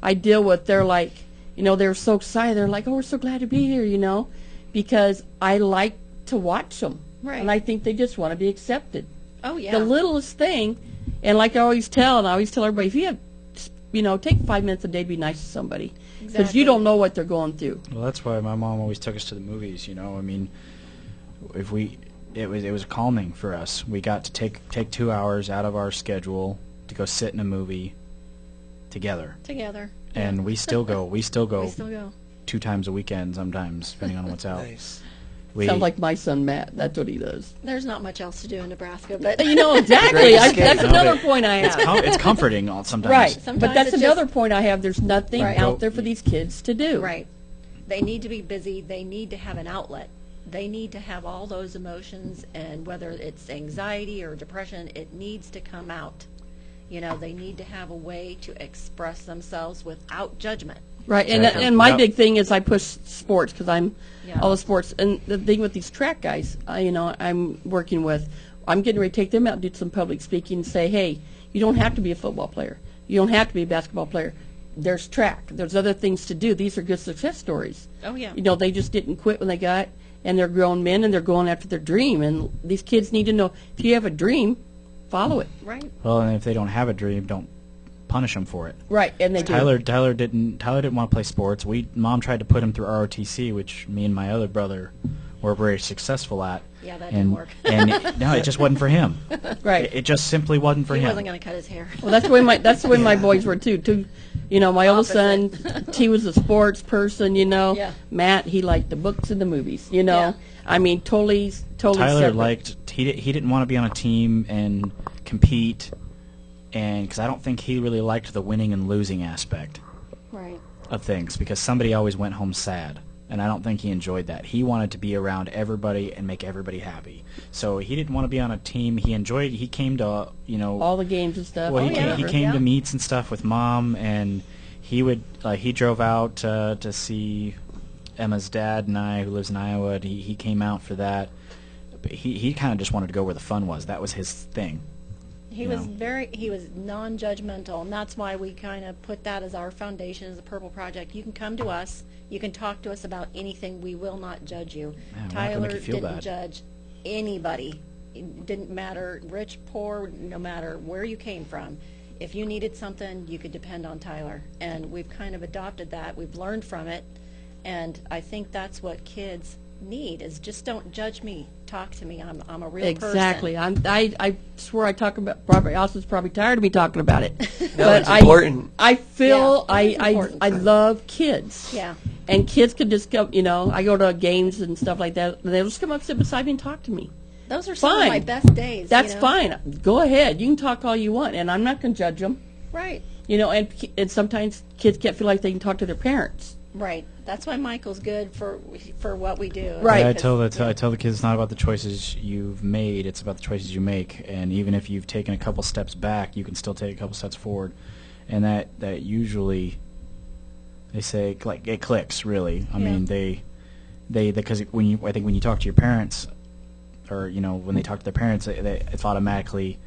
I deal with, they're like, they're so excited. They're like, oh, we're so glad to be here, because I like to to watch them. Right. And I think they just want to be accepted. Oh, yeah. The littlest thing, and like I always tell everybody, if you have, take 5 minutes a day to be nice to somebody. Because Exactly. you don't know what they're going through. Well, that's why my mom always took us to the movies. I mean, it was calming for us. We got to take 2 hours out of our schedule to go sit in a movie together. And we still go. We still go 2 times a weekend sometimes, depending on what's out. Nice. Sounds like my son Matt. That's what he does. There's not much else to do in Nebraska, but Exactly. That's No, another but point I have. It's comforting sometimes. Right. Sometimes But that's it's another just- point I have. There's nothing Right. out there for these kids to do. Right. They need to be busy. They need to have an outlet. They need to have all those emotions, and whether it's anxiety or depression, it needs to come out. They need to have a way to express themselves without judgment. Right, and Exactly. and my Yep. big thing is I push sports because I'm Yeah. all the sports. And the thing with these track guys, I'm working with, I'm getting ready to take them out and do some public speaking and say, hey, you don't have to be a football player. You don't have to be a basketball player. There's track. There's other things to do. These are good success stories. Oh, yeah. They just didn't quit when they got, and they're grown men and they're going after their dream. And these kids need to know, if you have a dream, follow it. Right. Well, and if they don't have a dream, don't punish them for it. Right, and they do. Tyler didn't want to play sports. Mom tried to put him through ROTC, which me and my other brother were very successful at. Yeah, that didn't work. And no, it just wasn't for him. Right. It just simply wasn't for He him. wasn't going to cut his hair. Well, that's the way my boys were too. My oldest son, he was a sports person. Yeah. Matt, he liked the books and the movies. Yeah. I mean, totally Tyler separate. he didn't want to be on a team and compete, and because I don't think he really liked the winning and losing aspect Right. of things, because somebody always went home sad, and I don't think he enjoyed that. He wanted to be around everybody and make everybody happy. So he didn't want to be on a team. He came to all the games and stuff. well, yeah. he came to meets and stuff with Mom, and he would he drove out to see Emma's dad and I, who lives in Iowa. And he came out for that. But he kind of just wanted to go where the fun was. That was his thing. He was non-judgmental, and that's why we kind of put that as our foundation as a Purple Project. You can come to us. You can talk to us about anything. We will not judge you. Yeah, we're not gonna Tyler make you feel didn't bad. judge anybody. It didn't matter rich, poor, no matter where you came from. If you needed something, you could depend on Tyler. And we've kind of adopted that. We've learned from it. And I think that's what kids need, is just don't judge me. Talk to me. I'm a real Exactly. person. I swear I talk about. Robert Allison's probably tired of me talking about it. No, it's important. I feel Yeah, it is important. I love kids. Yeah. And kids could just come. I go to games and stuff like that, and they'll just come up, sit beside me, and talk to me. Those are some of my Fine. best days. That's fine. Go ahead. You can talk all you want, and I'm not going to judge them. Right. And sometimes kids can't feel like they can talk to their parents. Right. That's why Michael's good for what we do. Right. I Because- tell the kids, it's not about the choices you've made, it's about the choices you make. And even if you've taken a couple steps back, you can still take a couple steps forward. And that usually, they say, like, it clicks, really. I mean, they because I think when you talk to your parents, or when they talk to their parents, it's automatically,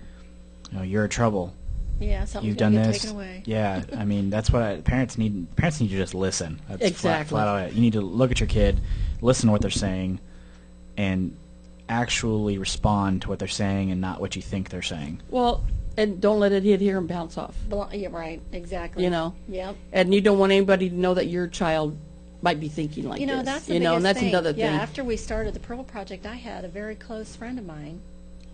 you're in trouble. Yeah, something's You've going done to get this. taken away. Yeah, I mean, that's what parents need. Parents need to just listen. That's Exactly. flat out it. You need to look at your kid, listen to what they're saying, and actually respond to what they're saying, and not what you think they're saying. Well, and don't let it hit here and bounce off. Yeah, right. Exactly. Yep. And you don't want anybody to know that your child might be thinking like this. That's the biggest and that's thing. another Yeah, thing. after we started the Purple Project, I had a very close friend of mine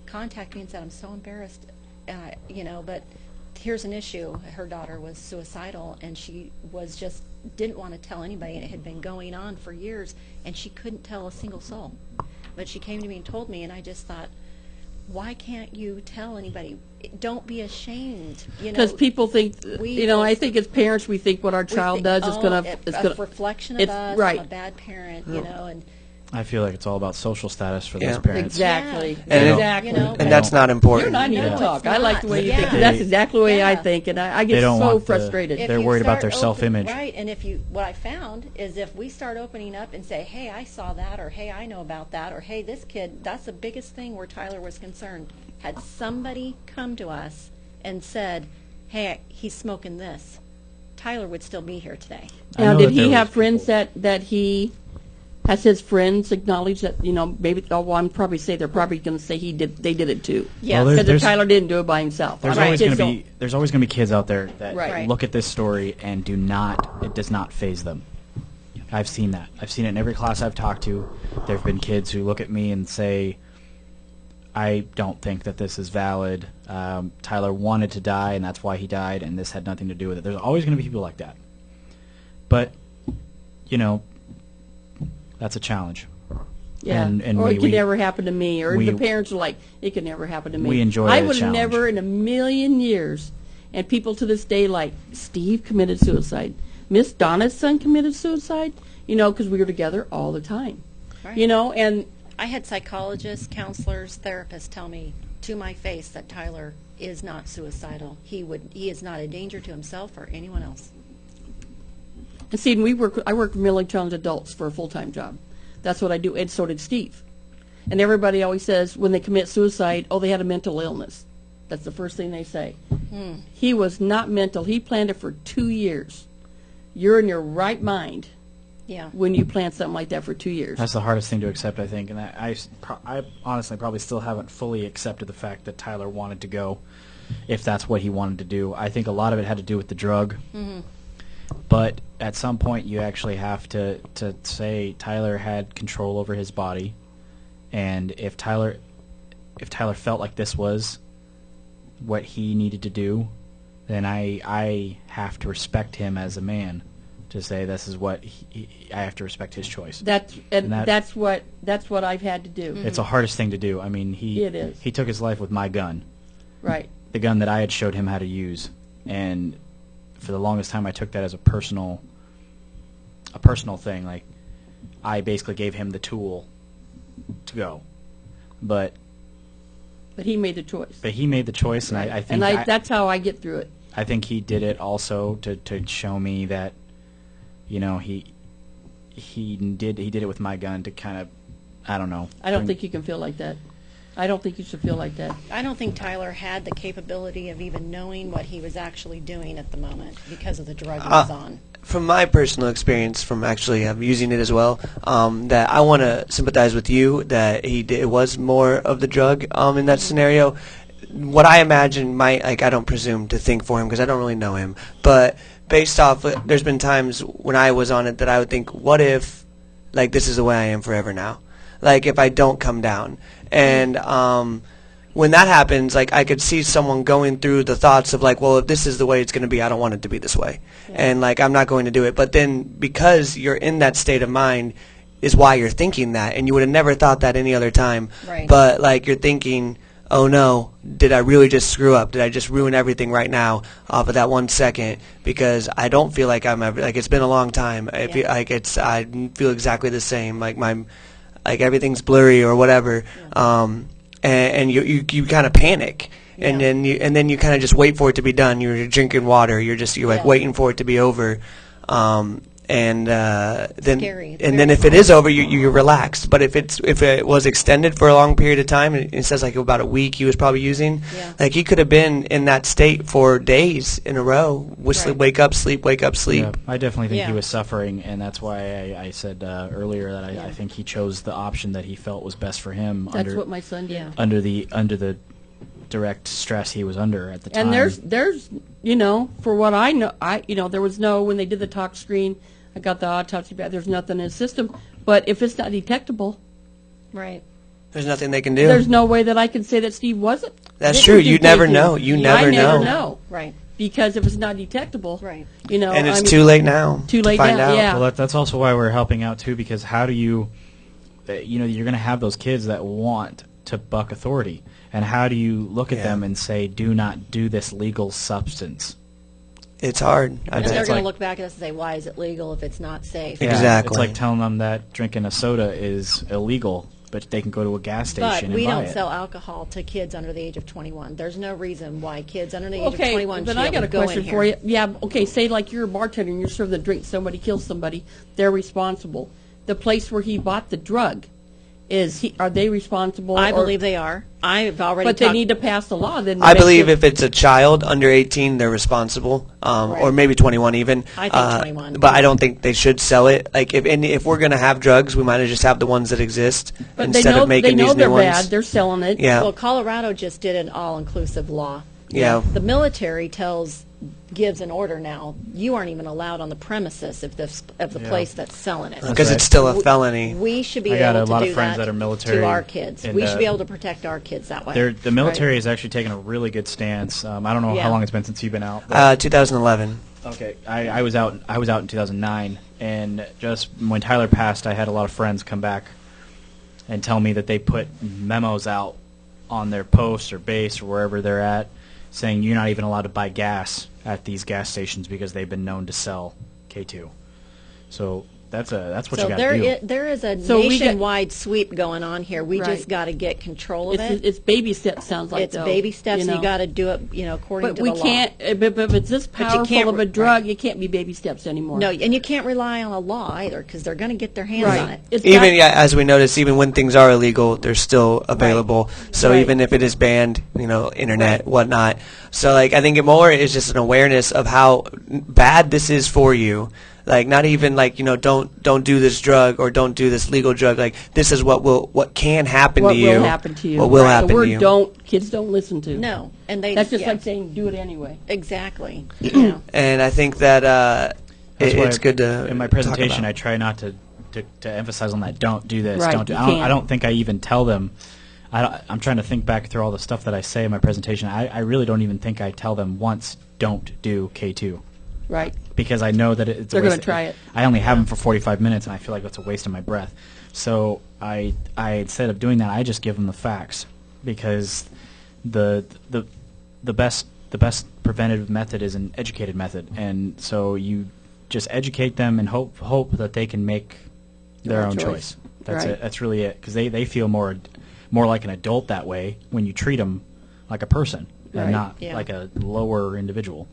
contact me and said, I'm so embarrassed, but here's an issue. Her daughter was suicidal, and she didn't want to tell anybody, and it had been going on for years, and she couldn't tell a single soul. But she came to me and told me, and I just thought, why can't you tell anybody? Don't be ashamed. Because people think, I think as parents we think what our child does is going to, it's a reflection of it's us. right. I'm a bad parent, and I feel like it's all about social status for those Yeah. parents. Exactly. Yeah. And exactly. And that's not important. You and I need No, to talk. it's I like not. the way you Yeah. think. 'Cause that's exactly the way I Yeah. think, and I They get don't so want the- frustrated. If They're you worried about start their self-image. Right, and what I found is if we start opening up and say, hey, I saw that, or hey, I know about that, or hey, this kid, that's the biggest thing where Tyler was concerned. Had somebody come to us and said, hey, he's smoking this, Tyler would still be here today. I Now, know did that there he was have friends people- that he Has his friends acknowledged that, maybe, well, I'm probably say they're probably going to say they did it too. Yes. Well, Because Tyler didn't do it by himself. There's Right. always going to Kids be there's always going to be kids out there that Right. look at this story and it does not faze them. I've seen that. I've seen it in every class I've talked to. There have been kids who look at me and say, I don't think that this is valid. Tyler wanted to die, and that's why he died, and this had nothing to do with it. There's always going to be people like that. But, that's a challenge. Yeah, And or we- it could we- never happen to me, or we- the parents are like, it could never happen to me. We enjoy I the would have challenge. never in a million years, and people to this day like, Steve committed suicide. Miss Donna's son committed suicide, because we were together all the time. Right. And I had psychologists, counselors, therapists tell me to my face that Tyler is not suicidal. He is not a danger to himself or anyone else. And see, I work with mentally challenged adults for a full-time job. That's what I do, and so did Steve. And everybody always says when they commit suicide, oh, they had a mental illness. That's the first thing they say. He was not mental. He planned it for 2 years. You're in your right mind Yeah. when you plan something like that for 2 years. That's the hardest thing to accept, I think, and I honestly probably still haven't fully accepted the fact that Tyler wanted to go, if that's what he wanted to do. I think a lot of it had to do with the drug, but at some point you actually have to say Tyler had control over his body, and if Tyler felt like this was what he needed to do, then I have to respect him as a man. To say this is what I have to respect his choice. That's what I've had to do. It's the hardest thing to do. I mean, It is. he took his life with my gun, Right. the gun that I had showed him how to use, and for the longest time I took that as a personal thing. Like, I basically gave him the tool to go, but But he made the choice. he made the choice, and I think that's how I get through it. I think he did it also to show me that, he did it with my gun to kind of, I don't know. I don't think you can feel like that. I don't think you should feel like that. I don't think Tyler had the capability of even knowing what he was actually doing at the moment because of the drug he was on. From my personal experience, from actually using it as well, that I want to sympathize with you that it was more of the drug in that scenario. What I imagine I don't presume to think for him because I don't really know him, but based off, there's been times when I was on it that I would think, what if, this is the way I am forever now? If I don't come down. And when that happens, I could see someone going through the thoughts of, well, if this is the way it's going to be, I don't want it to be this way. Yeah. And, I'm not going to do it. But then because you're in that state of mind is why you're thinking that. And you would have never thought that any other time. Right. But, you're thinking, oh no, did I really just screw up? Did I just ruin everything right now off of that 1 second? Because I don't feel like I'm ever, it's been a long time. I feel I feel exactly the same. Everything's blurry or whatever. Yeah. And you kind of panic. Yeah. And then you kind of just wait for it to be done. You're drinking water. You're waiting for it to be over. And then Scary. And then if it is over, you're relaxed. But if it was extended for a long period of time, and it says about a week he was probably using, he could have been in that state for days in a row. Right. Wake up, sleep, wake up, sleep. Yeah, I definitely think he was suffering, and that's why I said earlier that I think he chose the option that he felt was best for him. That's what my son did. Under the direct stress he was under at the time. And there's for what I know, there was when they did the tox screen, I got the autopsy back. There's nothing in his system. But if it's not detectable, right, there's nothing they can do. There's no way that I can say that Steve wasn't. That's true. You never know. You never know. I never know. Right. Because if it's not detectable, right. And it's too late now. Too late now. Yeah. Well, that's also why we're helping out too. Because how do you, you're going to have those kids that want to buck authority, and how do you look at them and say, do not do this legal substance? It's hard. And they're going to look back at us and say, why is it legal if it's not safe? Yeah, exactly. It's like telling them that drinking a soda is illegal, but they can go to a gas station and buy it. But we don't sell alcohol to kids under the age of 21. There's no reason why kids under the age of 21 should be able to go in here. But I got a question for you. Yeah, okay, say you're a bartender and you're serving the drink, somebody kills somebody, they're responsible. The place where he bought the drug, are they responsible? I believe they are. I've already But they need to pass the law then. to I make believe it- if it's a child under 18, they're responsible, or maybe 21 even. I think 21. But I don't think they should sell it. Like if we're gonna have drugs, we might as just have the ones that exist But instead of making they know these they're new bad. ones. They're selling it. Yeah. Well, Colorado just did an all-inclusive law. Yeah. The military gives an order now. You aren't even allowed on the premises of the place that's selling it. Because right. it's still a felony. We should be I got able a to lot do of friends that are military to our kids. and, We should be able to protect our kids that way. The military has actually taken a really good stance. I don't know Yeah. how long it's been since you've been out. But 2011. okay, I was out. I was out in 2009, and just when Tyler passed, I had a lot of friends come back and tell me that they put memos out on their post or base or wherever they're at, saying you're not even allowed to buy gas at these gas stations because they've been known to sell K2. So that's what so you got to do. there is a So we nationwide sweep going on here. We Right. just got to get control of it. It's baby steps. Sounds like It's though, baby steps. You know. You got to do it, according But to we the law. can't. But if it's this But you powerful can't of a re- drug, right. it can't be baby steps anymore. No, and you can't rely on a law either because they're going to get their hands on Right. it. It's Even got- as we notice, even when things are illegal, they're still available. So Right. even if it is banned, internet, whatnot. So like I think it more is just an awareness of how bad this is for you. Like not even like don't do this drug or don't do this legal drug. Like this is what can happen what to you. will happen to you? What will Right. happen The word to you? kids don't listen to. No, and they. That's just yeah, like saying do it anyway. exactly. And I think that That's why it's good to in my talk presentation about. I try not to emphasize on that. Don't do this. Right, Don't do. you I can't. don't think I even tell them. I'm trying to think back through all the stuff that I say in my presentation. I really don't even think I tell them once. Don't do K2 Right. because I know that it's. They're going gonna try it. I only have them for 45 minutes, and I feel like that's a waste of my breath. So I instead of doing that, I just give them the facts because the best preventative method is an educated method, and so you just educate them and hope that they can make their Their own choice. choice. That's Right. it. That's really it because they feel more like an adult that way when you treat them like a person Right. and not Yeah. like a lower individual.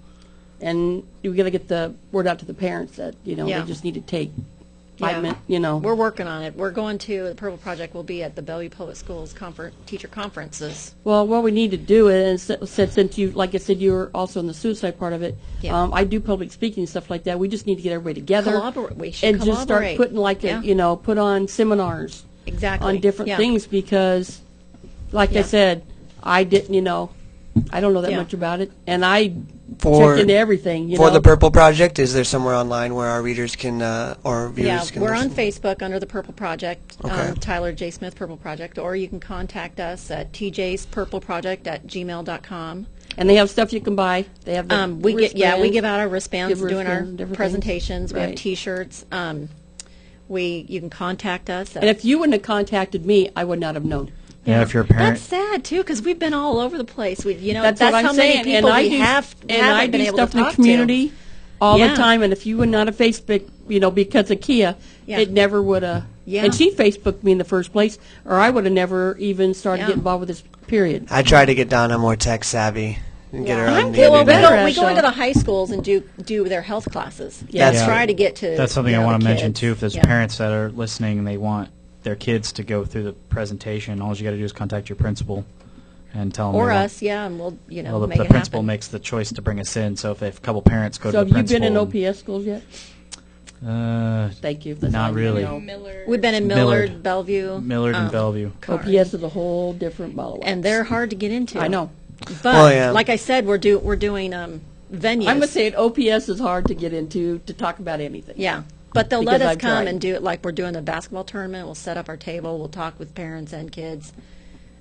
And you got to get the word out to the parents that Yeah. they just need to take Yeah. 5 minutes. We're working on it. We're going to the Purple Project. Will be at the Bellevue Public Schools teacher conferences. Well, what we need to do is, since you, like I said, you were also in the suicide part of it. Yeah. I do public speaking and stuff like that. We just need to get everybody together. We should and just start collaborate. putting Yeah. put on seminars Exactly. on different Yeah. things because, like I Yeah. said, I didn't, I don't know that Yeah. much about it, and I For- checked into everything. For the Purple Project, is there somewhere online where our readers can or viewers Yeah, can we're on listen? Facebook under the Purple Project, Okay. Tyler J. Smith Purple Project, or you can contact us at tjspurpleproject@gmail.com. And they have stuff you can buy. They have the We give wristbands. out our wristbands Give doing our wristbands and different presentations. things. We have Right. T-shirts. You can contact us. And if you wouldn't have contacted me, I would not have known. Yeah, if you're a parent. That's sad too, because we've been all over the place. That's that's what I'm how saying. many people and I we do, have and haven't I been do able stuff to in talk the community all Yeah. the time. And if you would not have Facebook, because of Kia, Yeah. it never would have. Yeah. And she Facebooked me in the first place, or I would have never even started Yeah. getting involved with this. Period. I try to get Donna more tech savvy and get her I'm on the getting Well, better internet. at we go into so. the high schools and do their health classes. Yeah. That's Try to get to. That's something I want the to mention kids. too. If there's Yeah. parents that are listening and they want their kids to go through the presentation, all you got to do is contact your principal and tell them. Or they want- us, yeah, and we'll Well, make the it principal happen. makes the choice to bring us in. So if a couple parents go So to have the you principal, been in OPS schools yet? Thank you. That's Not all I really. know. We've been in Millard. Bellevue, Millard and Bellevue. OPS is a whole different ball of wax. and they're hard to get into. I know. But Well, yeah. like I said, we're doing venues. I'm gonna say it. OPS is hard to get into to talk about anything. Yeah. But they'll Because let us I've come tried. and do it like we're doing the basketball tournament. We'll set up our table. We'll talk with parents and kids.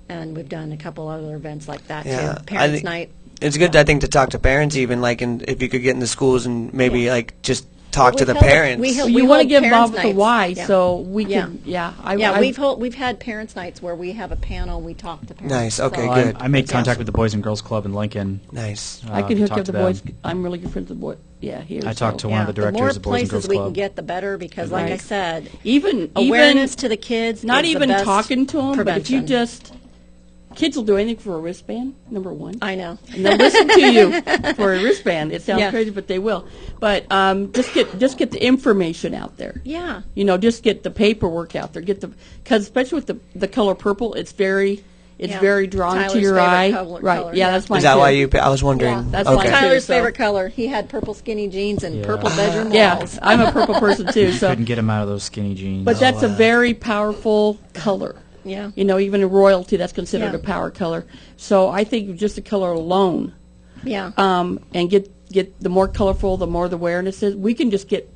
And we've done a couple other events like that Yeah, too. I Parents' think- night. It's good, I think, to talk to parents even, like, and if you could get in the schools and maybe, Yeah. like, just talk Well, to the we held it- parents. we held- You want to hold get parents' involved with the nights. why, Yeah. so we Yeah. can. Yeah, We've had parents' nights where we have a panel and we talk to parents. Nice, okay, Well, good. I made Yeah. contact with the Boys and Girls Club in Lincoln. Nice. I can to hook talk up the to boys. them. I'm really good friends with the boy. Yeah, here. I talked to so. one of the directors more of the Boys and places Girls we Club. can get, the better. Because, like I Right. said, even awareness even to the kids. not is the even best talking to them, but if you prevention. just kids will do anything for a wristband, number one. I know. And they'll listen to you for a wristband. It sounds Yeah. crazy, but they will. But just get the information out there. Yeah. You know, just get the paperwork out there. Because especially with the color purple, it's very drawn Tyler's to your favorite eye. color, Right? color, Yeah, yeah. that's mine Is that too. why you? I was wondering. Yeah, that's okay. mine too. Tyler's so- favorite color. He had purple skinny jeans and Yeah. purple bedroom Yeah, walls. I'm a purple person too. So, Couldn't get him out of those skinny jeans. but that's a very powerful color. Yeah. You know, even in royalty, that's considered Yeah. a power color. So I think just the color alone, Yeah. and get the more colorful, the more the awareness is. We can just get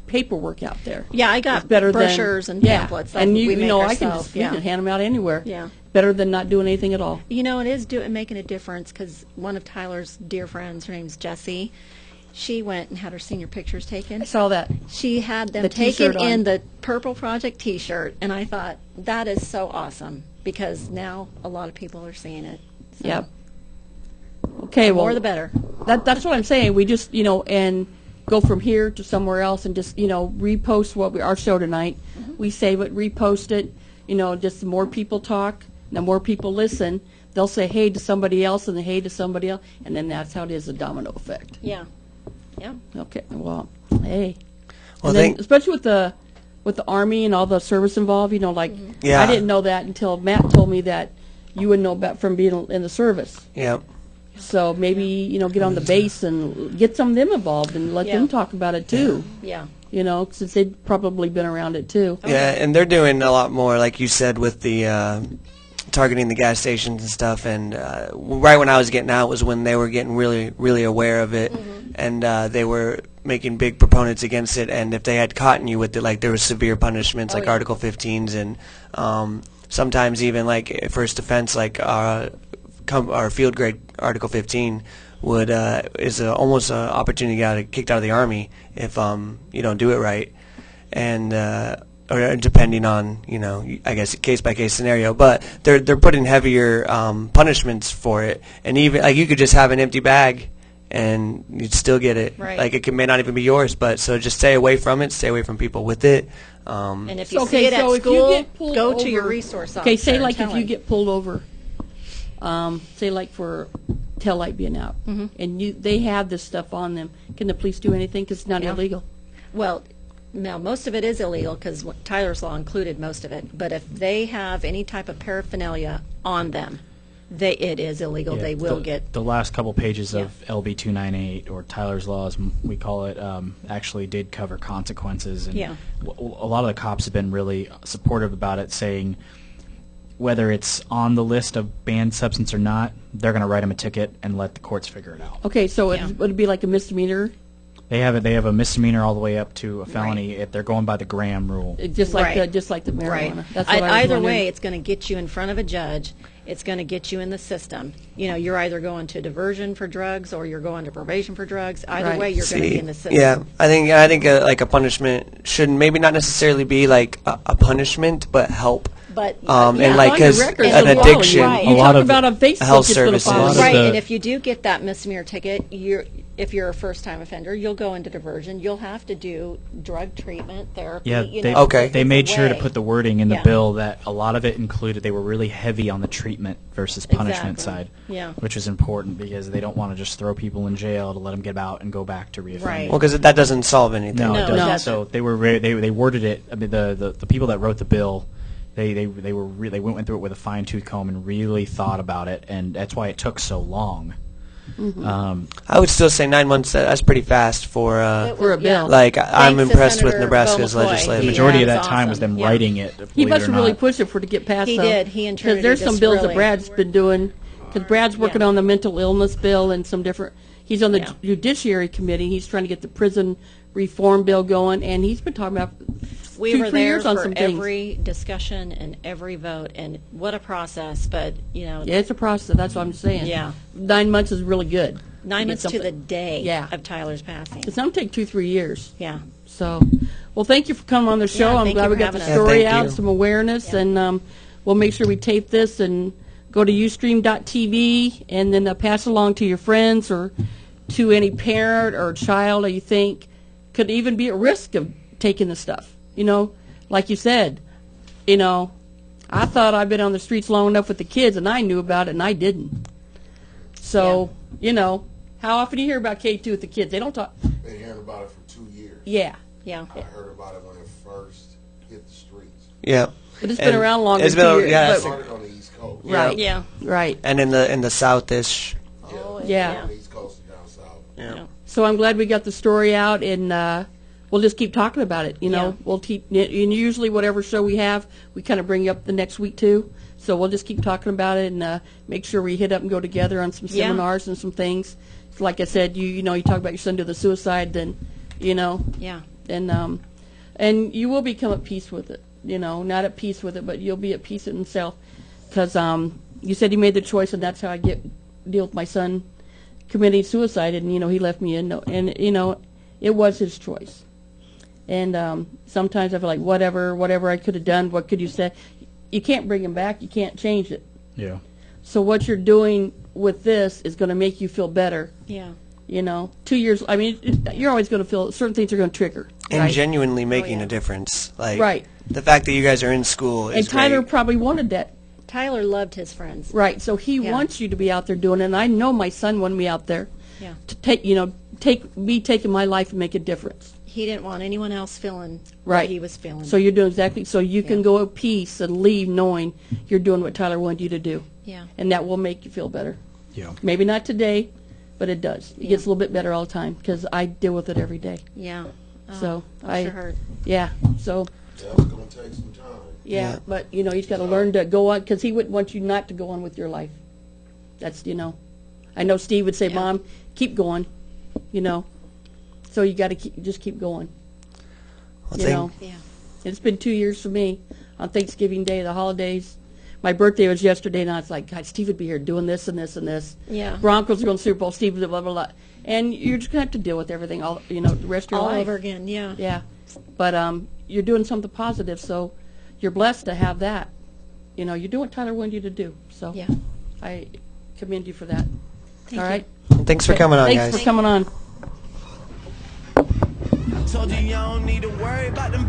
paperwork out there. Yeah, I It's got better brochures than, and pamphlets. and that you we make know, I can ourselves. just we can hand them out anywhere. Yeah. Better than not doing anything at all. You know, it is making a difference because one of Tyler's dear friends, her name's Jessie, she went and had her senior pictures taken. I saw that. She had them The taken t-shirt on. in the Purple Project T-shirt, and I thought that is so awesome because now a lot of people are seeing it. So Yep. Okay, the well, more the better. that's what I'm saying. We just, you know, and go from here to somewhere else and just, you know, repost our show tonight. Mm-hmm. We save it, repost it. You know, just the more people talk, the more people listen. They'll say hey to somebody else and then hey to somebody else, and then that's how it is, a domino effect. Yeah. Yeah. Okay, well, hey. Well, And then, especially with the Army and all the service involved, you know, like Yeah. I didn't know that until Matt told me that you wouldn't know about from being in the service. Yeah. So maybe, you know, get on the base and get some of them involved and let Yeah. them talk about it too. Yeah. You know, since they've probably been around it too. Yeah, and they're doing a lot more, like you said, with the targeting the gas stations and stuff. And right when I was getting out was when they were getting really, really aware of it, and they were making big proponents against it. And if they had caught you with it, like there was severe punishments, like yeah. Article 15s, and sometimes even like first offense, like our field grade Article 15 would is almost an opportunity to get kicked out of the Army if you don't do it right, and or depending on, you know, I guess case by case scenario. But they're putting heavier punishments for it, and even like you could just have an empty bag and you'd still get it. Right. Like it may not even be yours, but so just stay away from it, stay away from people with it. And if you So, see okay, it at so if you school, get pulled go to your over- resource officer. Okay, say and like tell if you him. get pulled over, say like for tail light being out, and they have this stuff on them. Can the police do anything? Because it's not Yeah. illegal. Well, now most of it is illegal because Tyler's Law included most of it. But if they have any type of paraphernalia on them, it is illegal. Yeah, They will the, get. the last couple pages Yeah. of LB 298 or Tyler's Law, as we call it, actually did cover consequences, and Yeah. a lot of the cops have been really supportive about it, saying whether it's on the list of banned substance or not, they're going to write them a ticket and let the courts figure it out. Okay, so Yeah. it would be like a misdemeanor, They have a misdemeanor all the way up to a felony if they're going by the Graham rule. just like Right. just like the marijuana. Right. That's what I was Either wondering. way, it's going to get you in front of a judge. It's going to get you in the system. You know, you're either going to diversion for drugs or you're going to probation for drugs. Either Right. way, you're going to be in the system. Yeah, I think like a punishment should maybe not necessarily be like a punishment, but help. But And Yeah, like it's on your 'cause record, an so follow you. addiction, Right. You A lot talk of about on Facebook, health it's gonna services. follow A lot you. of right, the- and if you do get that misdemeanor ticket, if you're a first-time offender, you'll go into diversion. You'll have to do drug treatment, therapy. Yeah, you they, know, Okay. they it's made a sure to way. put the wording in the Yeah. bill that a lot of it included, they were really heavy on the treatment versus punishment Exactly. side, Yeah. which is important because they don't want to just throw people in jail to let them get out and go back to reoffending. Right. Well, because that doesn't solve anything. No, No, it it doesn't. doesn't. So they were they worded it. I mean, the people that wrote the bill, they went through it with a fine tooth comb and really thought about it, and that's why it took so long. I would still say 9 months. That's pretty fast for. For a bill. Like I'm Thanks to impressed with Senator Nebraska's Bo McCoy. legislative. The Yeah, majority of it's that time was awesome. them Yeah. writing it. He believe must it or have really not. pushed it for it to get passed. He though. did. He Because intrigued there's it some just bills really- that Brad's been doing. Because Brad's working Yeah. on the mental illness bill and some different. He's on the Yeah. Judiciary Committee. He's trying to get the prison reform bill going, and he's been talking about We 2-3 were there years on for some things. every discussion and every vote, and what a process. But you know, Yeah, it's a process. That's what I'm saying. Yeah. 9 months is really good. 9 get months to the something. day Yeah. of Tyler's passing. It's going to take 2-3 years. Yeah. So, well, thank you for coming on the show. Yeah, I'm thank glad you we for got the having us. story Yeah, thank out, you. some awareness, Yeah. and we'll make sure we tape this and go to ustream.tv and then pass along to your friends or to any parent or child that you think could even be at risk of taking the stuff. You know, like you said, you know, I thought I'd been on the streets long enough with the kids, and I knew about it, and I didn't. So, you know, how often do you hear about K2 with the kids? They don't talk. Been hearing about it for 2 years. Yeah. Yeah. I heard about it when it first hit the streets. Yeah. But it's been around longer it's than been, 2 years. yeah, It but- started on the East Coast. right. Yeah. Right. and in the South-ish. Yeah. On the East Coast and down south. Yeah. So I'm glad we got the story out, and we'll just keep talking about it. You know, Yeah. we'll keep. And usually, whatever show we have, we kind of bring up the next week too. So we'll just keep talking about it and make sure we hit up and go together on some Yeah. seminars and some things. Like I said, you know, you talk about your son doing the suicide, then, you know, Yeah. and you will become at peace with it. You know, not at peace with it, but you'll be at peace with himself, because you said you made the choice, and that's how I deal with my son committing suicide, and you know, he left me in, and you know, it was his choice. And sometimes I feel like whatever I could have done, what could you say? You can't bring him back. You can't change it. Yeah. So what you're doing with this is going to make you feel better. Yeah. You know, 2 years. I mean, you're always going to feel certain things are going to trigger. And right? genuinely making yeah. a difference. Like, Right. the fact that you guys are in school is And Tyler great. probably wanted that. Tyler loved his friends. Right. So he Yeah. wants you to be out there doing it. And I know my son wanted me out there Yeah. to taking my life and make a difference. He didn't want anyone else feeling Right. what he was feeling. So you're doing exactly, so you can Yeah. go at peace and leave knowing you're doing what Tyler wanted you to do. yeah. And that will make you feel better. Yeah. Maybe not today, but it does. It Yeah. gets a little bit better all the time because I deal with it every day. Yeah. Oh, So I sure heard. yeah, so Yeah, it's going to take some time. yeah, Yeah. but you know, he's got to learn to go on, because he wouldn't want you not to go on with your life. That's, you know, I know Steve would say, Yeah. Mom, keep going, you know. So you got to just keep going, Well, you thank- know. Yeah. It's been 2 years for me on Thanksgiving Day, the holidays. My birthday was yesterday, and I was like, God, Steve would be here doing this and this and this. Yeah. Broncos are going to Super Bowl, Steve, blah, blah, blah. And you're just going to have to deal with everything, all, you know, the rest of your All life. over again. Yeah. Yeah. But you're doing something positive, so you're blessed to have that. You know, you're doing what Tyler wanted you to do. So Yeah. I commend you for that. Thank All you. right? Thanks for coming on, Thanks guys. for coming on. Told you you don't need to worry about them